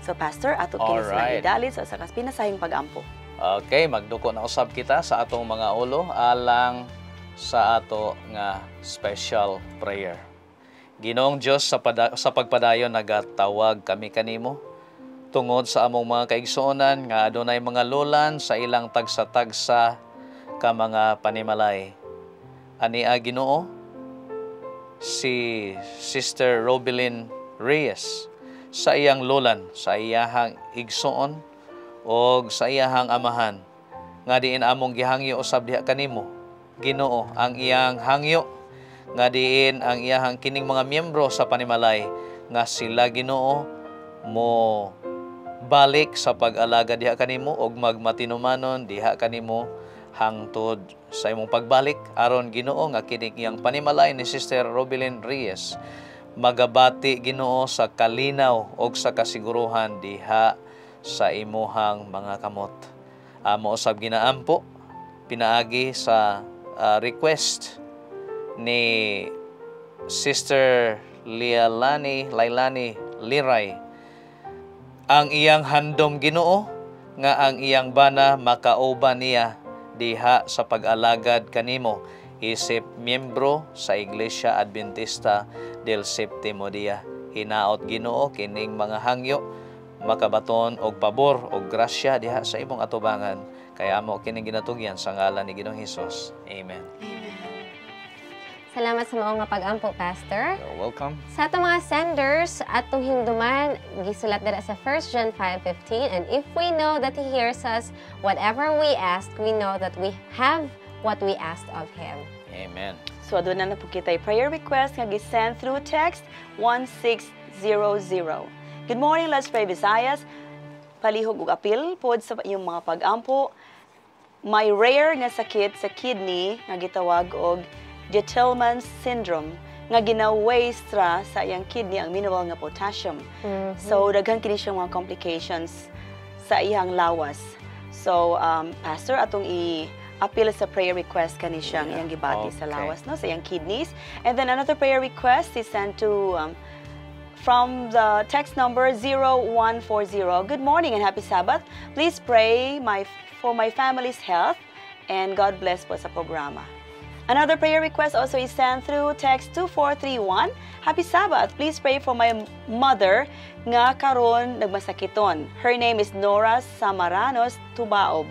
So Pastor, ato kini Alright. sila idali sa sakas pinasahing pagampo. Okay, magduko na usab kita sa atong mga ulo alang sa ato nga special prayer. Ginoong Dios sa pagpadayon nagatawag kami kanimo tungod sa among mga kaigsuonan nga adunay mga lulan sa ilang tagsa-tagsa ka mga panimalay. Ania Ginoo si Sister Robilyn Reyes sa iyang lulan, sa iyahang igsuon o sa iyahang amahan nga diin among gihangyo usab diha kanimo Ginoo ang iyang hangyo nga diin ang iyahang kining mga miyembro sa panimalay nga sila Ginoo mo balik sa pag-alaga diha kanimo og magmatinumanon diha kanimo hangtod sa imong pagbalik aron Ginoo nga kining iyang panimalay ni Sister Robilyn Reyes magabati Ginoo sa kalinaw og sa kasiguruhan diha sa imuhang mga kamot. Amo usab ginaampo pinaagi sa request ni Sister Lailani Liray ang iyang handom Ginoo nga ang iyang bana makauban niya diha sa pag-alagad kanimo isip miyembro sa Iglesia Adventista del Séptimo Día. Hinaot Ginoo kining mga hangyo makabaton og pabor og grasya diha sa imong atubangan. Kaya amo kining ginatugyan sa ngalan ni Ginoong Hesus. Amen. Salamat sa mao nga pag-ampo, Pastor. You're welcome. Sa atong mga senders, atong hinduman, gisulat dira sa 1 John 5:15, and if we know that He hears us, whatever we ask, we know that we have what we asked of Him. Amen. So aduna na po kita prayer request nga gi-send through text 1600. Good morning, Let's Pray Visayas. Palihog ug apil pod sa inyong mga pag-ampo. May rare nga sakit sa kidney nga gitawag og Gitelman syndrome nga gina-wastra sa iyang kidney ang mineral nga potassium. So daghan kini siya mga complications sa iyang lawas. So Pastor, atong i-appeal sa prayer request kani siyang iyang gibati sa lawas, no, sa iyang kidneys. And then another prayer request is sent to from the text number 0140. Good morning and happy Sabbath. Please pray for my family's health and God bless po sa programa. Another prayer request also is sent through text 2431. Happy Sabbath. Please pray for my mother nga karon nagmasakiton. Her name is Nora Samaranos Tumaob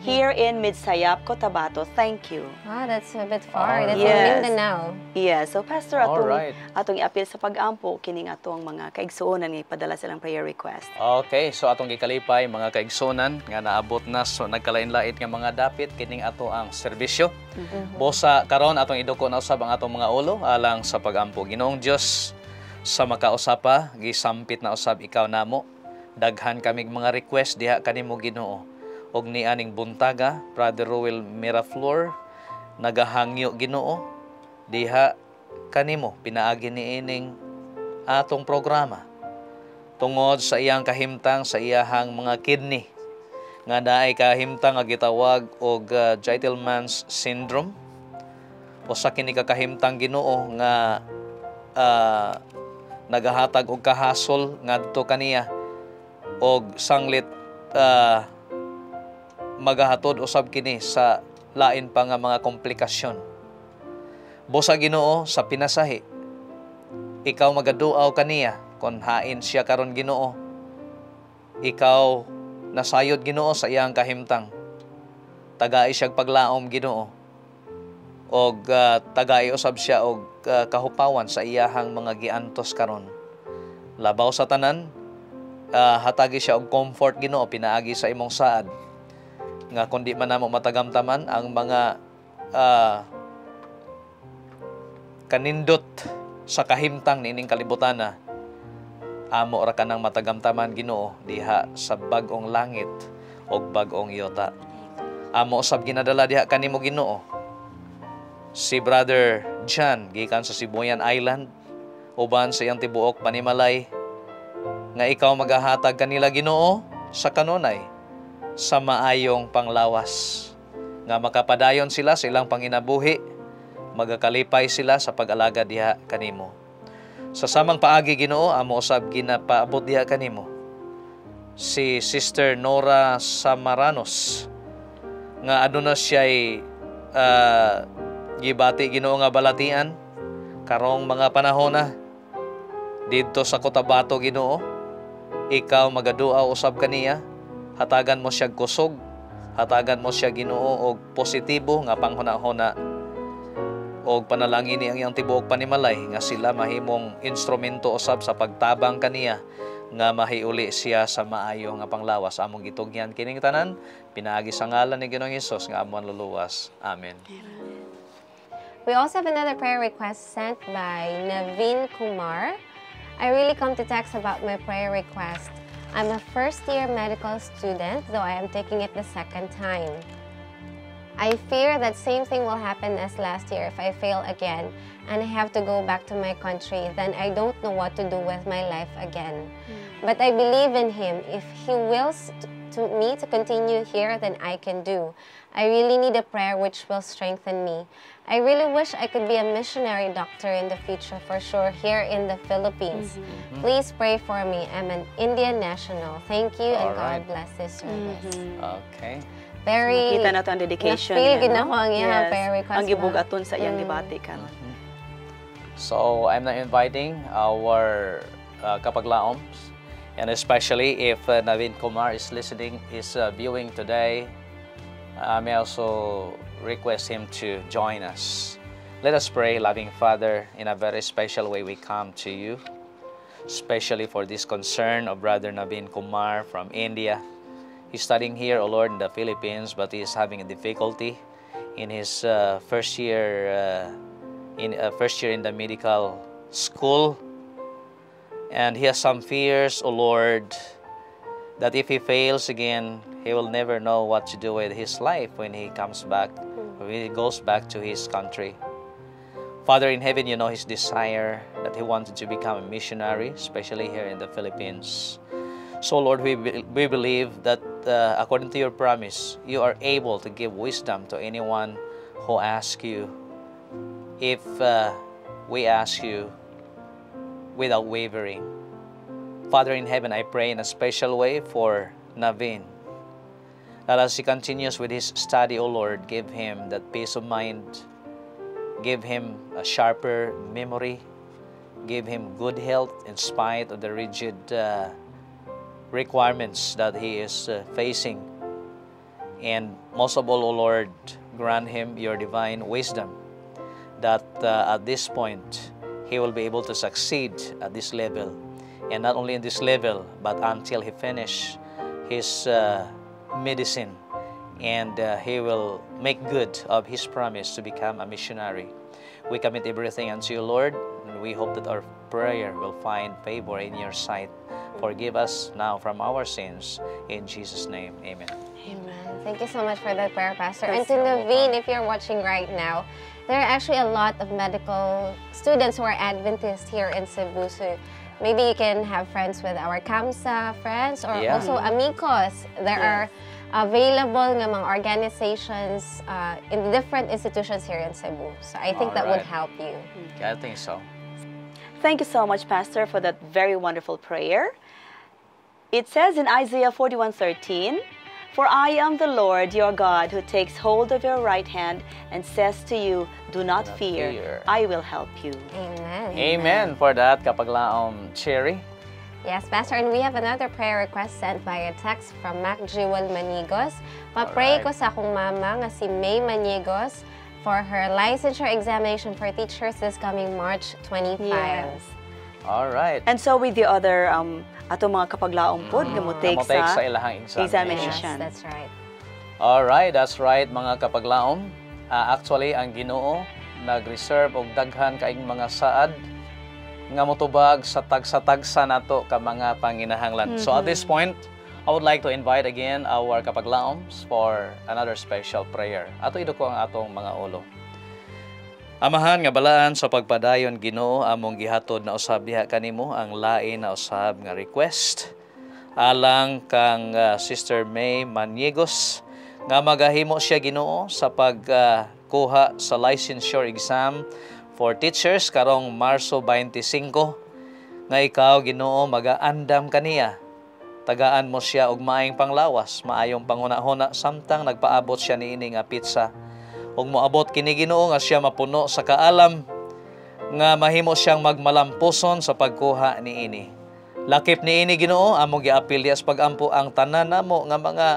here in Midsayap, Cotabato. Thank you. Wow, that's a bit far. That's Yes. in Mindanao. Yeah, so Pastor, Alright. atong i-appeal sa pag-ampo kining atong mga kaigsuonan nga ipadala silang prayer request. Okay, so atong gikalipay mga kaigsunan nga naabot na so nagkalain-lait nga mga dapit kining ato ang serbisyo. Bosa karon atong iduko na usab ang atong mga ulo alang sa pag-ampo. Ginoong Dios, sa makausapa gisampit na usab ikaw namo. Daghan kamig mga request diha kanimo Ginoo. Og ni aning buntaga, Brother Roel Miraflor, nagahangyo Ginoo diha kanimo pinaagi niining atong programa tungod sa iyang kahimtang sa iyahang mga kidney nga naay kahimtang nga gitawag og Gitelman's syndrome o sa kini kahimtang Ginoo nga nagahatag og kahasol ngadto kaniya og sanglit magahatod usab kini sa lain pa nga mga komplikasyon. Busa Ginoo sa pinasahi, ikaw magaduaw kaniya kon hain siya karon Ginoo. Ikaw nasayod Ginoo sa iyang kahimtang. Tagai siya paglaom Ginoo. Og tagai usab siya og kahupawan sa iyahang mga giantos karon. Labaw sa tanan, hatagi siya og comfort Ginoo pinaagi sa imong saad. Nga kundi man namo matagamtaman ang mga kanindot sa kahimtang nining kalibutana, amo ra kanang matagamtaman Ginoo diha sa bag-ong langit ug bag-ong yuta. Amo usab ginadala diha kanimo Ginoo si Brother John gikan sa Sibuyan Island uban sa iyang tibuok panimalay nga ikaw magahatag kanila Ginoo sa kanunay sa maayong panglawas nga makapadayon sila sa ilang panginabuhi, magakalipay sila sa pag-alaga diha kanimo. Sa samang paagi Ginoo, amo usab ginapaabot diha kanimo si Sister Nora Samaranos nga aduna siya'y gibati Ginoo nga balatian karong mga panahon na didto sa Cotabato Ginoo. Ikaw magadua usab kaniya, hatagan mo siya kusog, hatagan mo siya Ginoo og positibo nga panghuna-huna og panalangin ni ang iyang tibuok panimalay nga sila mahimong instrumento usab sa pagtabang kaniya nga mahiuli siya sa maayo nga panglawas. Among gitugyan kining tanan pinaagi sa ngalan ni Ginoong Hesus nga amon luluwas. Amen. We also have another prayer request sent by Naveen Kumar. I really come to text about my prayer request. I'm a first-year medical student, though I am taking it the second time. I fear that same thing will happen as last year if I fail again and I have to go back to my country. Then I don't know what to do with my life again. But I believe in Him. If He wills me to continue here, then I can do. I really need a prayer which will strengthen me. I really wish I could be a missionary doctor in the future for sure here in the Philippines. Please pray for me. I'm an Indian national. Thank you and Alright. God bless this service. Okay. Very Kita na ito ang dedication na-feel niya, gid ako ang iyang Yes. prayer request Ang na. gibugaton sa iyang debate karon. So I'm now inviting our kapaglaoms, and especially if Naveen Kumar is listening, is viewing today, I may also request him to join us. Let us pray. Loving Father, in a very special way we come to you, especially for this concern of Brother Naveen Kumar from India. He's studying here, O Lord, in the Philippines, but he is having a difficulty in his first year in the medical school, and he has some fears, O Lord, that if he fails again, he will never know what to do with his life when he comes back, when he goes back to his country. Father in heaven, you know his desire that he wanted to become a missionary, especially here in the Philippines. So Lord, we believe that according to your promise, you are able to give wisdom to anyone who asks you, if we ask you without wavering. Father in heaven, I pray in a special way for Naveen, that as he continues with his study, O Lord, give him that peace of mind, give him a sharper memory, give him good health in spite of the rigid requirements that he is facing. And most of all, O Lord, grant him your divine wisdom, that at this point, he will be able to succeed at this level. And not only in this level, but until he finish his medicine, and he will make good of his promise to become a missionary. We commit everything unto you, Lord, and we hope that our prayer will find favor in your sight. Forgive us now from our sins. In Jesus' name, amen. Amen. Thank you so much for that prayer, Pastor. And Yes, to Naveen, if you're watching right now, there are actually a lot of medical students who are Adventists here in Cebu. So maybe you can have friends with our KAMSA friends or Yeah. also amigos. There are available nga mga organizations in different institutions here in Cebu. So I think that would Alright. help you. I think so. Thank you so much, Pastor, for that very wonderful prayer. It says in Isaiah 41:13, "For I am the Lord your God who takes hold of your right hand and says to you, do not fear, I will help you." Amen. Amen for that, kapaglaom Cherry. Yes, Pastor, and we have another prayer request sent via text from Mac Jewel Manigos. Papray Alright. ko sa akong mama nga si May Manigos for her licensure examination for teachers this coming March 25. Yes. All right. And so with the other ato mga kapaglaong pod nga mo take Namotake sa sa ilahang Yes, examination. that's right. Alright, that's right mga kapaglaom. Actually, ang Ginoo nag-reserve og daghan kaayong mga saad nga motubag sa tagsa-tagsa nato ka mga panginahanglan. So at this point, I would like to invite again our kapaglaoms for another special prayer. Ato iduko ang atong mga ulo. Amahan nga balaan sa pagpadayon Ginoo, among gihatod na usab diha kanimo ang lain na usab nga request alang kang Sister May Maniegos nga magahimo siya Ginoo sa pagkuha sa licensure exam for teachers karong Marso 25, nga ikaw Ginoo magaandam kaniya, tagaan mo siya og maayong panglawas, maayong panghuna-huna samtang nagpaabot siya niini nga pizza, ug moabot kini Ginoo nga siya mapuno sa kaalam nga mahimo siyang magmalampuson sa pagkuha niini. Lakip niini Ginoo, among giapil dias pagampo ang tanan namo nga mga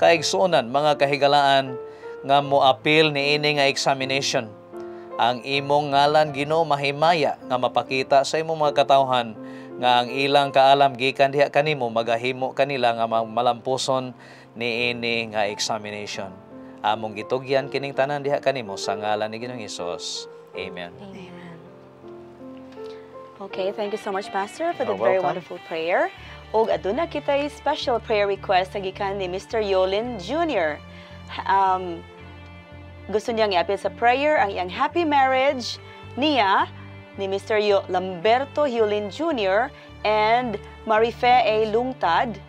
kaigsuonan, mga kahigalaan nga moapil niini nga examination. Ang imong ngalan Ginoo mahimaya nga mapakita sa imong mga katawhan nga ang ilang kaalam gikan diha kanimo, magahimo kanila nga malampuson niini nga examination. Among gitugyan kining tanan diha kanimo sa ngalan ni Ginoong Hesus. Amen. Amen. Okay, thank you so much, Pastor, for You're that very welcome. wonderful prayer. Og aduna kita'y special prayer request sa gikan ni Mr. Yolin Jr. Gusto niyang iapil sa prayer ang iyang happy marriage niya ni Mr. Lamberto Yolin Jr. and Marife A. Lungtad.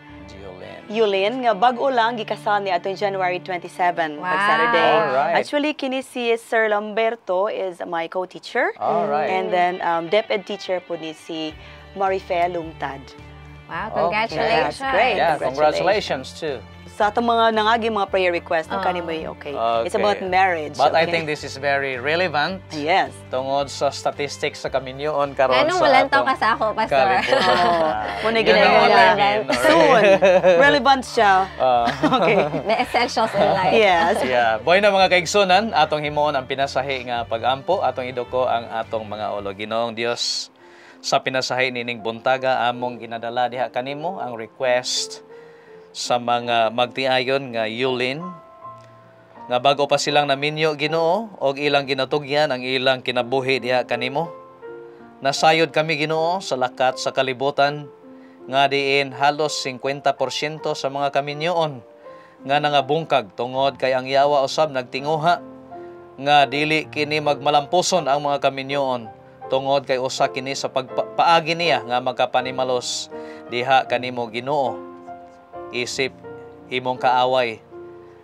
Yulin nga bag-o lang gikasal ni atong January 27 Wow. pag Saturday. Alright. Actually kini si Sir Lamberto is my co-teacher. Alright. And then DepEd teacher po ni si Marife Lungtad. Wow, Oh, congratulations. that's great. Yeah, Congratulations. congratulations too. Sa atong mga nangagi mga prayer request, no kanimo okay. It's about marriage. But I okay? think this is very relevant Yes. tungod sa statistics sa kaminyoon karon Anong sa walang taw atong ka sa ako, Pastor? kalibutan. Muna Yun ang ginagawa. ulagin, alright. Soon. Relevant siya. Okay. The essentials in life. Yes. Yeah, boy na mga kaigsunan, atong himuon ang pinasahi nga pagampo, atong iduko ang atong mga ulo. Ginoong Dios, sa pinasahi nining buntaga among ginadala diha kanimo ang request sa mga magtiayon nga Yulin nga bago pa silang naminyo Ginoo og ilang ginatugyan ang ilang kinabuhi diha kanimo. Nasayod kami Ginoo sa lakat sa kalibutan nga diin halos 50% sa mga kaminyoon nga nangabungkag tungod kay ang yawa usab nagtinguha nga dili kini magmalampuson ang mga kaminyoon tungod kay usa kini sa pagpaagi niya nga magkapanimalos diha kanimo Ginoo. Isip imong kaaway.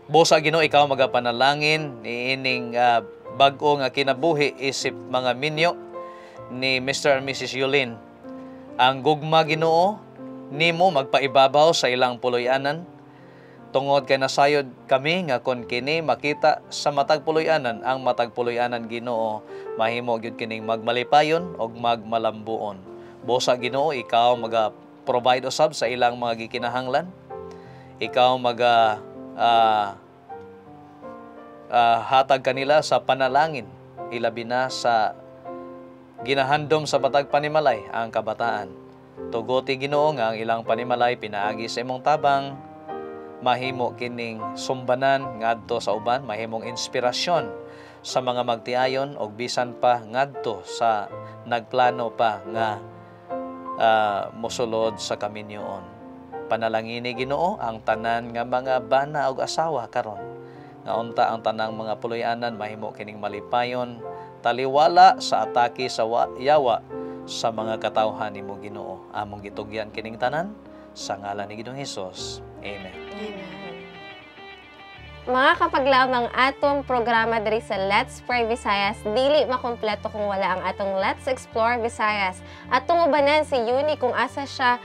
Busa Ginoo ikaw magapanalangin niining bag-o nga kinabuhi isip mga minyo ni Mr. and Mrs. Yulin. Ang gugma Ginoo nimo magpaibabaw sa ilang puloy-anan tungod kay nasayod kami nga kon kini makita sa matag puloy-anan ang matag puloy-anan Ginoo mahimo gyud kining magmalipayon og magmalambuon. Busa Ginoo ikaw maga-provide usab sa ilang mga gikinahanglan. Ikaw hatag kanila sa panalangin, ilabi na sa ginahandom sa batag panimalay ang kabataan. Tuguti Ginoo nga ang ilang panimalay pinaagi sa imong tabang, mahimo kining sumbanan ngadto sa uban, mahimong inspirasyon sa mga magtiayon og bisan pa ngadto sa nagplano pa nga mosulod sa kaminyoon. Panalangini Ginoo ang tanan nga mga bana og asawa karon nga unta ang tanang mga puloy-anan mahimo kining malipayon taliwala sa atake sa yawa sa mga katawhan nimo Ginoo. Among gitugyan kining tanan sa ngalan ni Ginoong Hesus. Amen. Mga kapaglaom ang atong programa diri sa Let's Pray Visayas, dili makompleto kung wala ang atong Let's Explore Visayas. Atong ubanan si Yuni kung asa siya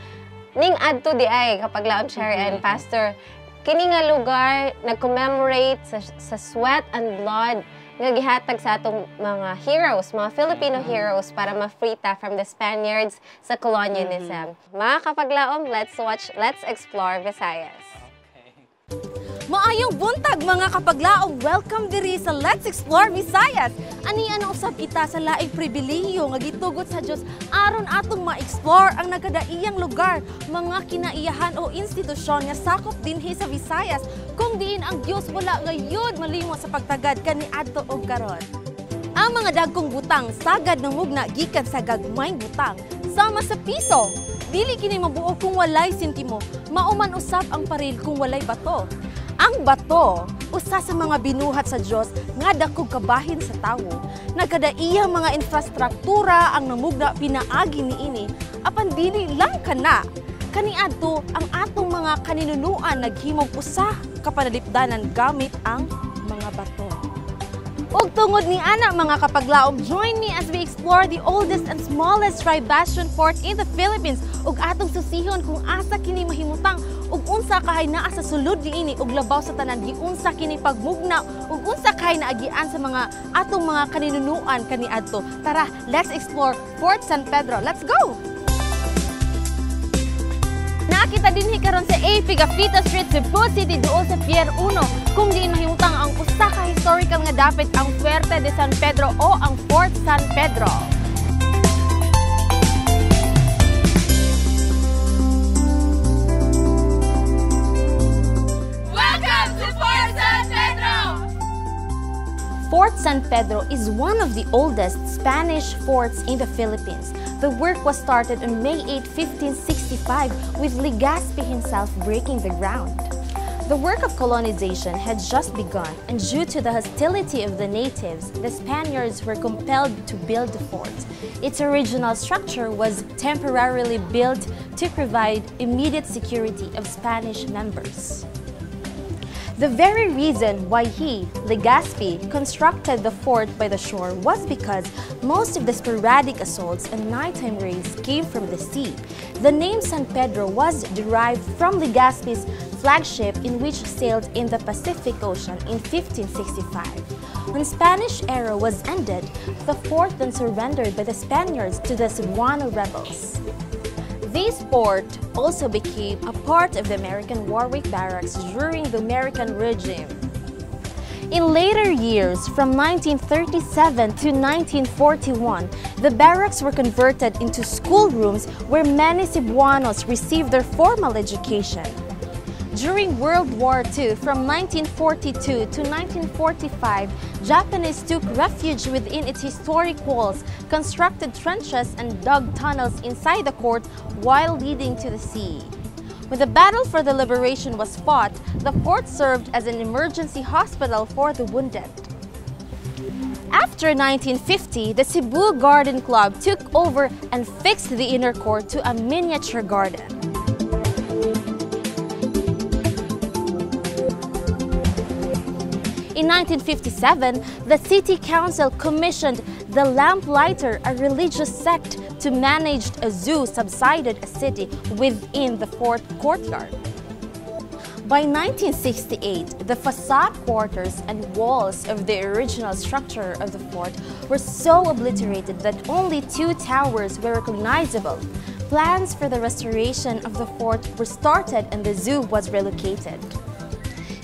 ning adto di ay kapaglaom Sherry and Pastor. Kini nga lugar nag-commemorate sa sweat and blood nga gihatag sa atong mga heroes, mga Filipino heroes para ma-freeta from the Spaniards sa colonialism. Mga kapaglaom, let's explore Visayas. Maayong buntag mga kapaglaom, welcome diri sa Let's Explore Visayas. Ani ano usab kita sa laing pribilehiyo nga gitugot sa Dios aron atong ma-explore ang nagkadaiyang lugar, mga kinaiyahan o institusyon nga sakop dinhi sa Visayas kung diin ang Dios wala gayud malimot sa pagtagad kaniadto og karon. Ang mga dagkong butang sagad namugna gikan sa gagmayng butang sama sa piso. Dili kini mabuo kung walay sentimo, mauman usab ang paril kung walay bato. Ang bato, usa sa mga binuhat sa Dios nga dakog kabahin sa tawo. Nagkadaiyang mga infrastruktura ang namugna pinaagi niini, apan dili lang kana. Kaniadto ang atong mga kaninunuan naghimog usa ka panalipdanan gamit ang mga bato. Ug tungod ni ana mga kapaglaom, join me as we explore the oldest and smallest tribastron fort in the Philippines ug atong susihon kung asa kini mahimutang ug unsa kahay naa sa sulod niini ug labaw sa tanan giunsa kini pagmugna ug unsa kahay naagian sa mga atong mga kaninunuan kaniadto. Tara, let's explore Fort San Pedro. Let's go. Nakita dinhi karon sa A. Pigafetta Street, Cebu City duol sa Pier 1 kung diin mahimutang ang usa ka historical nga dapit ang Fuerte de San Pedro o ang Fort San Pedro. Welcome to Fort San Pedro! Fort San Pedro is one of the oldest Spanish forts in the Philippines. The work was started on May 8, 1565 with Legazpi himself breaking the ground. The work of colonization had just begun, and due to the hostility of the natives, the Spaniards were compelled to build the fort. Its original structure was temporarily built to provide immediate security of Spanish members. The very reason why he, Legazpi, constructed the fort by the shore was because most of the sporadic assaults and nighttime raids came from the sea. The name San Pedro was derived from Legazpi's flagship in which sailed in the Pacific Ocean in 1565. When Spanish era was ended, the fort then surrendered by the Spaniards to the Cebuano rebels. This fort also became a part of the American Warwick Barracks during the American regime. In later years, from 1937 to 1941, the barracks were converted into schoolrooms where many Cebuanos received their formal education. During World War II, from 1942 to 1945, Japanese took refuge within its historic walls, constructed trenches and dug tunnels inside the court while leading to the sea. When the battle for the liberation was fought, the fort served as an emergency hospital for the wounded. After 1950, the Cebu Garden Club took over and fixed the inner court to a miniature garden. In 1957, the City Council commissioned the Lamplighter, a religious sect, to manage a zoo subsided a city within the fort courtyard. By 1968, the facade quarters and walls of the original structure of the fort were so obliterated that only 2 towers were recognizable. Plans for the restoration of the fort were started and the zoo was relocated.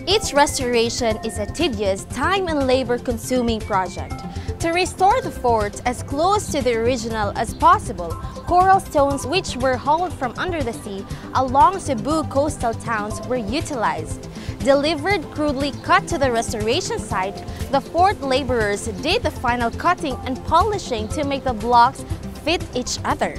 Its restoration is a tedious, time and labor-consuming project. To restore the fort as close to the original as possible, coral stones which were hauled from under the sea along Cebu coastal towns were utilized. Delivered crudely cut to the restoration site, the fort laborers did the final cutting and polishing to make the blocks fit each other.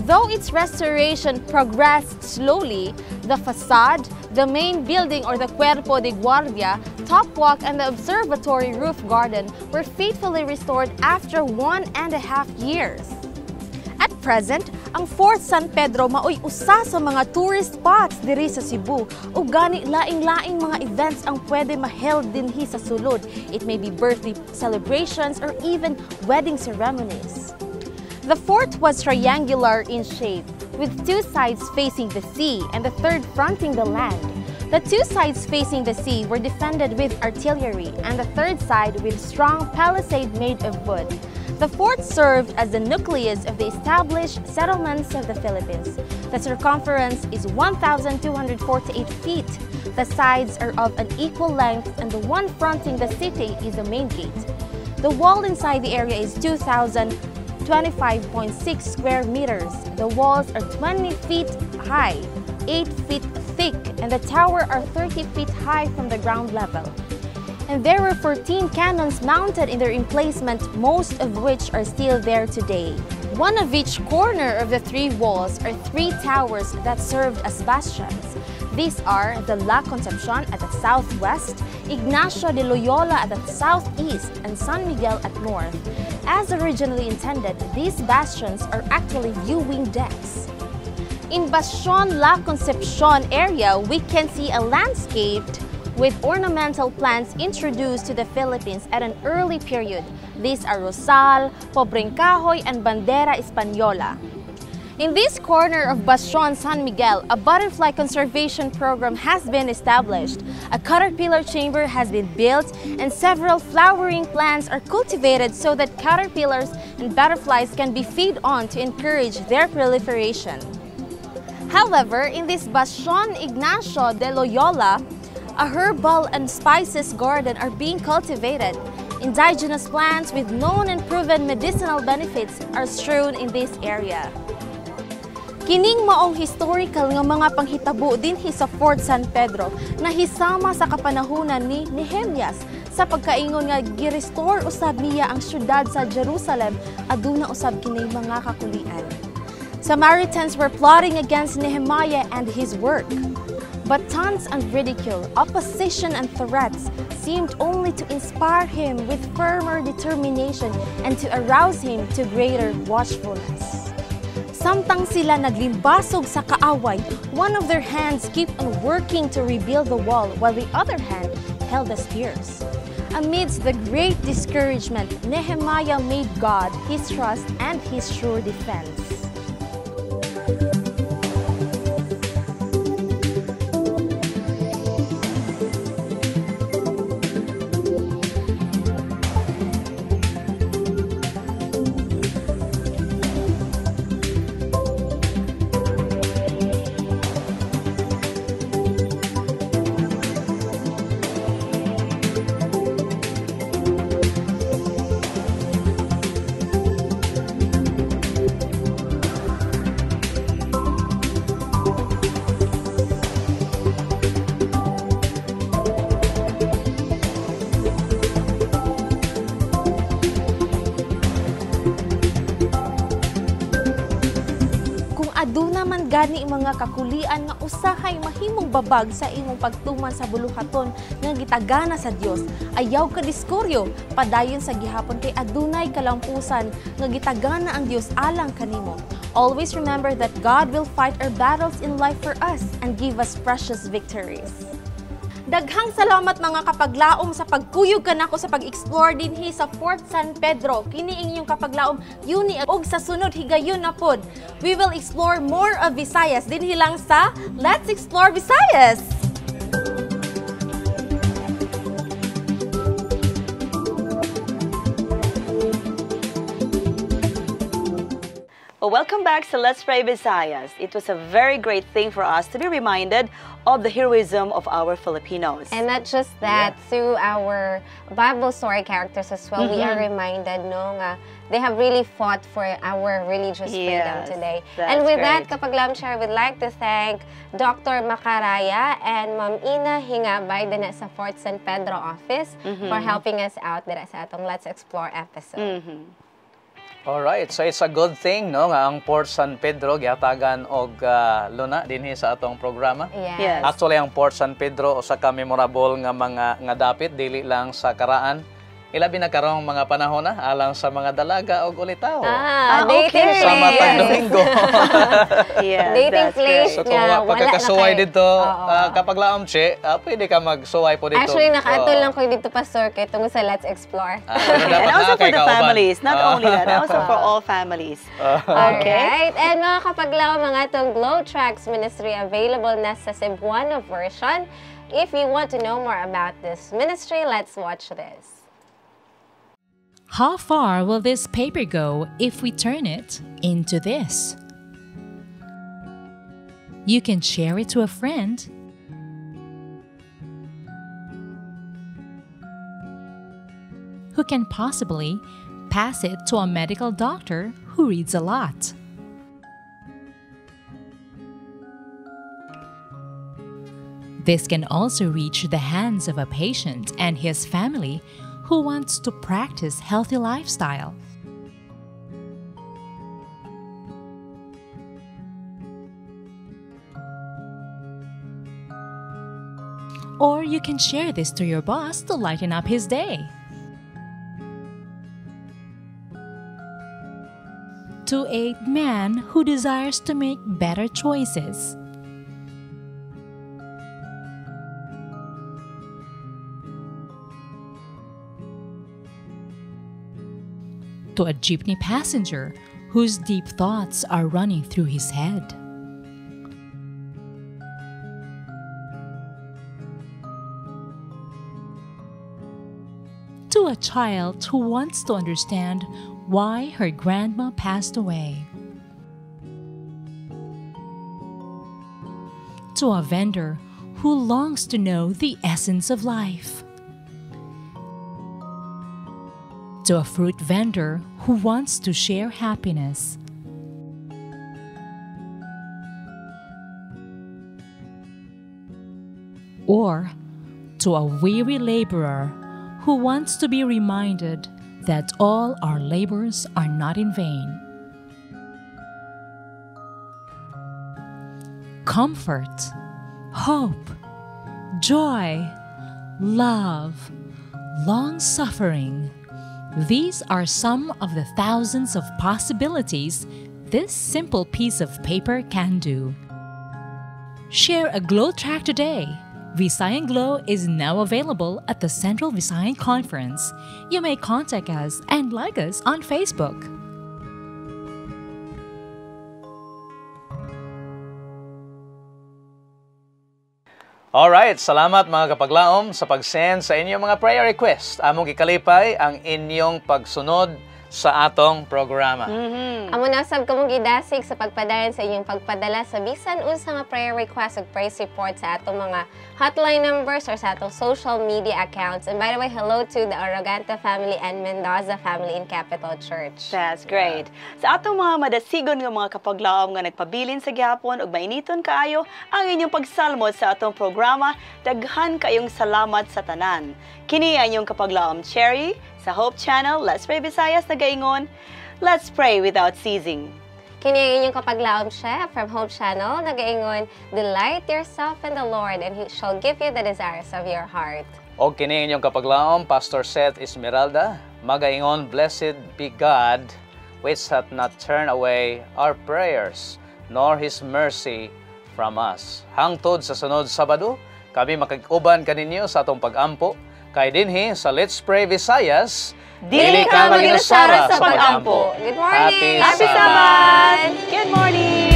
Though its restoration progressed slowly, the facade, the main building or the Cuerpo de Guardia, top walk and the observatory roof garden were faithfully restored after 1.5 years. At present, ang Fort San Pedro maoy usa sa mga tourist spots diri sa Cebu ug gani laing-laing mga events ang pwede ma-held dinhi sa sulod. It may be birthday celebrations or even wedding ceremonies. The fort was triangular in shape, with 2 sides facing the sea and the third fronting the land. The 2 sides facing the sea were defended with artillery and the third side with strong palisade made of wood. The fort served as the nucleus of the established settlements of the Philippines. The circumference is 1,248 feet. The sides are of an equal length and the one fronting the city is the main gate. The wall inside the area is 2,025.6 square meters. The walls are 20 feet high, 8 feet thick, and the tower are 30 feet high from the ground level. And there were 14 cannons mounted in their emplacement, most of which are still there today. One of each corner of the 3 walls are 3 towers that served as bastions. These are the La Concepcion at the southwest, Ignacio de Loyola at the southeast, and San Miguel at north. As originally intended, these bastions are actually viewing decks. In Bastion La Concepcion area, we can see a landscape with ornamental plants introduced to the Philippines at an early period. These are rosal, pobreng kahoy, and bandera española. In this corner of Bastion San Miguel, a butterfly conservation program has been established. A caterpillar chamber has been built and several flowering plants are cultivated so that caterpillars and butterflies can be fed on to encourage their proliferation. However, in this Bastion Ignacio de Loyola, a herbal and spices garden are being cultivated. Indigenous plants with known and proven medicinal benefits are strewn in this area. Kining maong historical nga mga panghitabo dinhi sa Fort San Pedro na hisama sa kapanahunan ni Nehemias sa pagkaingon nga gi-restore usab niya ang syudad sa Jerusalem aduna usab kini mga kakulian. Samaritans were plotting against Nehemiah and his work. But taunts and ridicule, opposition and threats seemed only to inspire him with firmer determination and to arouse him to greater watchfulness. Samtang sila naglimbasog sa kaaway, one of their hands kept on working to rebuild the wall while the other hand held the spears. Amidst the great discouragement, Nehemiah made God his trust and his sure defense. Aduna man gani mga kakulian nga usahay mahimong babag sa imong pagtuman sa buluhaton nga gitagana sa Dios. Ayaw ka diskoryo padayon sa gihapon kay adunay kalampusan nga gitagana ang Dios alang kanimo. Always remember that God will fight our battles in life for us and give us precious victories. Daghang salamat mga kapaglaom sa pagkuyog kanako sa pag-explore dinhi sa Fort San Pedro. Kini inyong kapaglaom yuni og sa sunod higayon na pod. We will explore more of Visayas dinhi lang sa Let's Explore Visayas. Well, welcome back to Let's Pray Visayas. It was a very great thing for us to be reminded of the heroism of our Filipinos. And not just that, through our Bible story characters as well, we are reminded nga they have really fought for our religious freedom today. And with that, Kapaglaom Share, we'd like to thank Dr. Macaraya and Ma'am Ina Hingabay din sa Fort San Pedro office for helping us out dira sa atong Let's Explore episode. Alright, so it's a good thing no nga ang Port San Pedro gihatagan og luna dinhi sa atong programa. Yes. Actually ang Port San Pedro usa ka memorable nga mga dapit dili lang sa karaan. Ilabi na karong mga panahon na alang sa mga dalaga og ulitaw. Dating place. Sa Matag Domingo. Dating place So kung nga pagkakasuway dito, Kapaglaom Che, pwede ka magsuway po dito. Actually, nakaatol lang ko dito pa circuit tungkol sa Let's Explore. And also for the families, not only that, also for all families. Alright, and mga Kapaglaom, mga itong Glow Tracks Ministry available na sa Cebuano version. If you want to know more about this ministry, let's watch this. How far will this paper go if we turn it into this? You can share it to a friend. Who can possibly pass it to a medical doctor who reads a lot. This can also reach the hands of a patient and his family who wants to practice healthy lifestyle. Or you can share this to your boss to lighten up his day. To a man who desires to make better choices. To a jeepney passenger whose deep thoughts are running through his head. To a child who wants to understand why her grandma passed away. To a vendor who longs to know the essence of life. To a fruit vendor who wants to share happiness. Or to a weary laborer who wants to be reminded that all our labors are not in vain. Comfort, hope, joy, love, long-suffering. These are some of the thousands of possibilities this simple piece of paper can do. Share a Glow track today. Visayan Glow is now available at the Central Visayan Conference. You may contact us and like us on Facebook. Alright, salamat mga kapaglaom sa pag-send sa inyong mga prayer request. Among ikalipay ang inyong pagsunod sa atong programa. Amo na sab kamong gidasig sa pagpadayon sa inyong pagpadala sa bisan unsa nga prayer request ug praise report sa atong mga hotline numbers or sa atong social media accounts. And by the way, hello to the Arroganta family and Mendoza family in Capital Church. That's great. Sa atong mga madasigon nga mga kapaglaom nga nagpabilin sa gihapon ug mainiton kaayo ang inyong pagsalmot sa atong programa, daghan kayong salamat sa tanan. Kini ang inyong kapaglaom Cherry sa Hope Channel. Let's Pray Visayas nagaingon. Let's pray without ceasing. Kini ang inyong kapaglaom chef from Hope Channel nagaingon, delight yourself in the Lord and He shall give you the desires of your heart. O kini inyong kapaglaom Pastor Seth Esmeralda, magaingon, blessed be God which hath not turned away our prayers nor His mercy from us. Hangtod sa sunod Sabado, kami makig-uban kaninyo sa atong pag-ampo kay dinhi sa Let's Pray Visayas. Dili ka maginusara sa pag-ampo. Good morning! Happy Happy Sabbath! Good morning!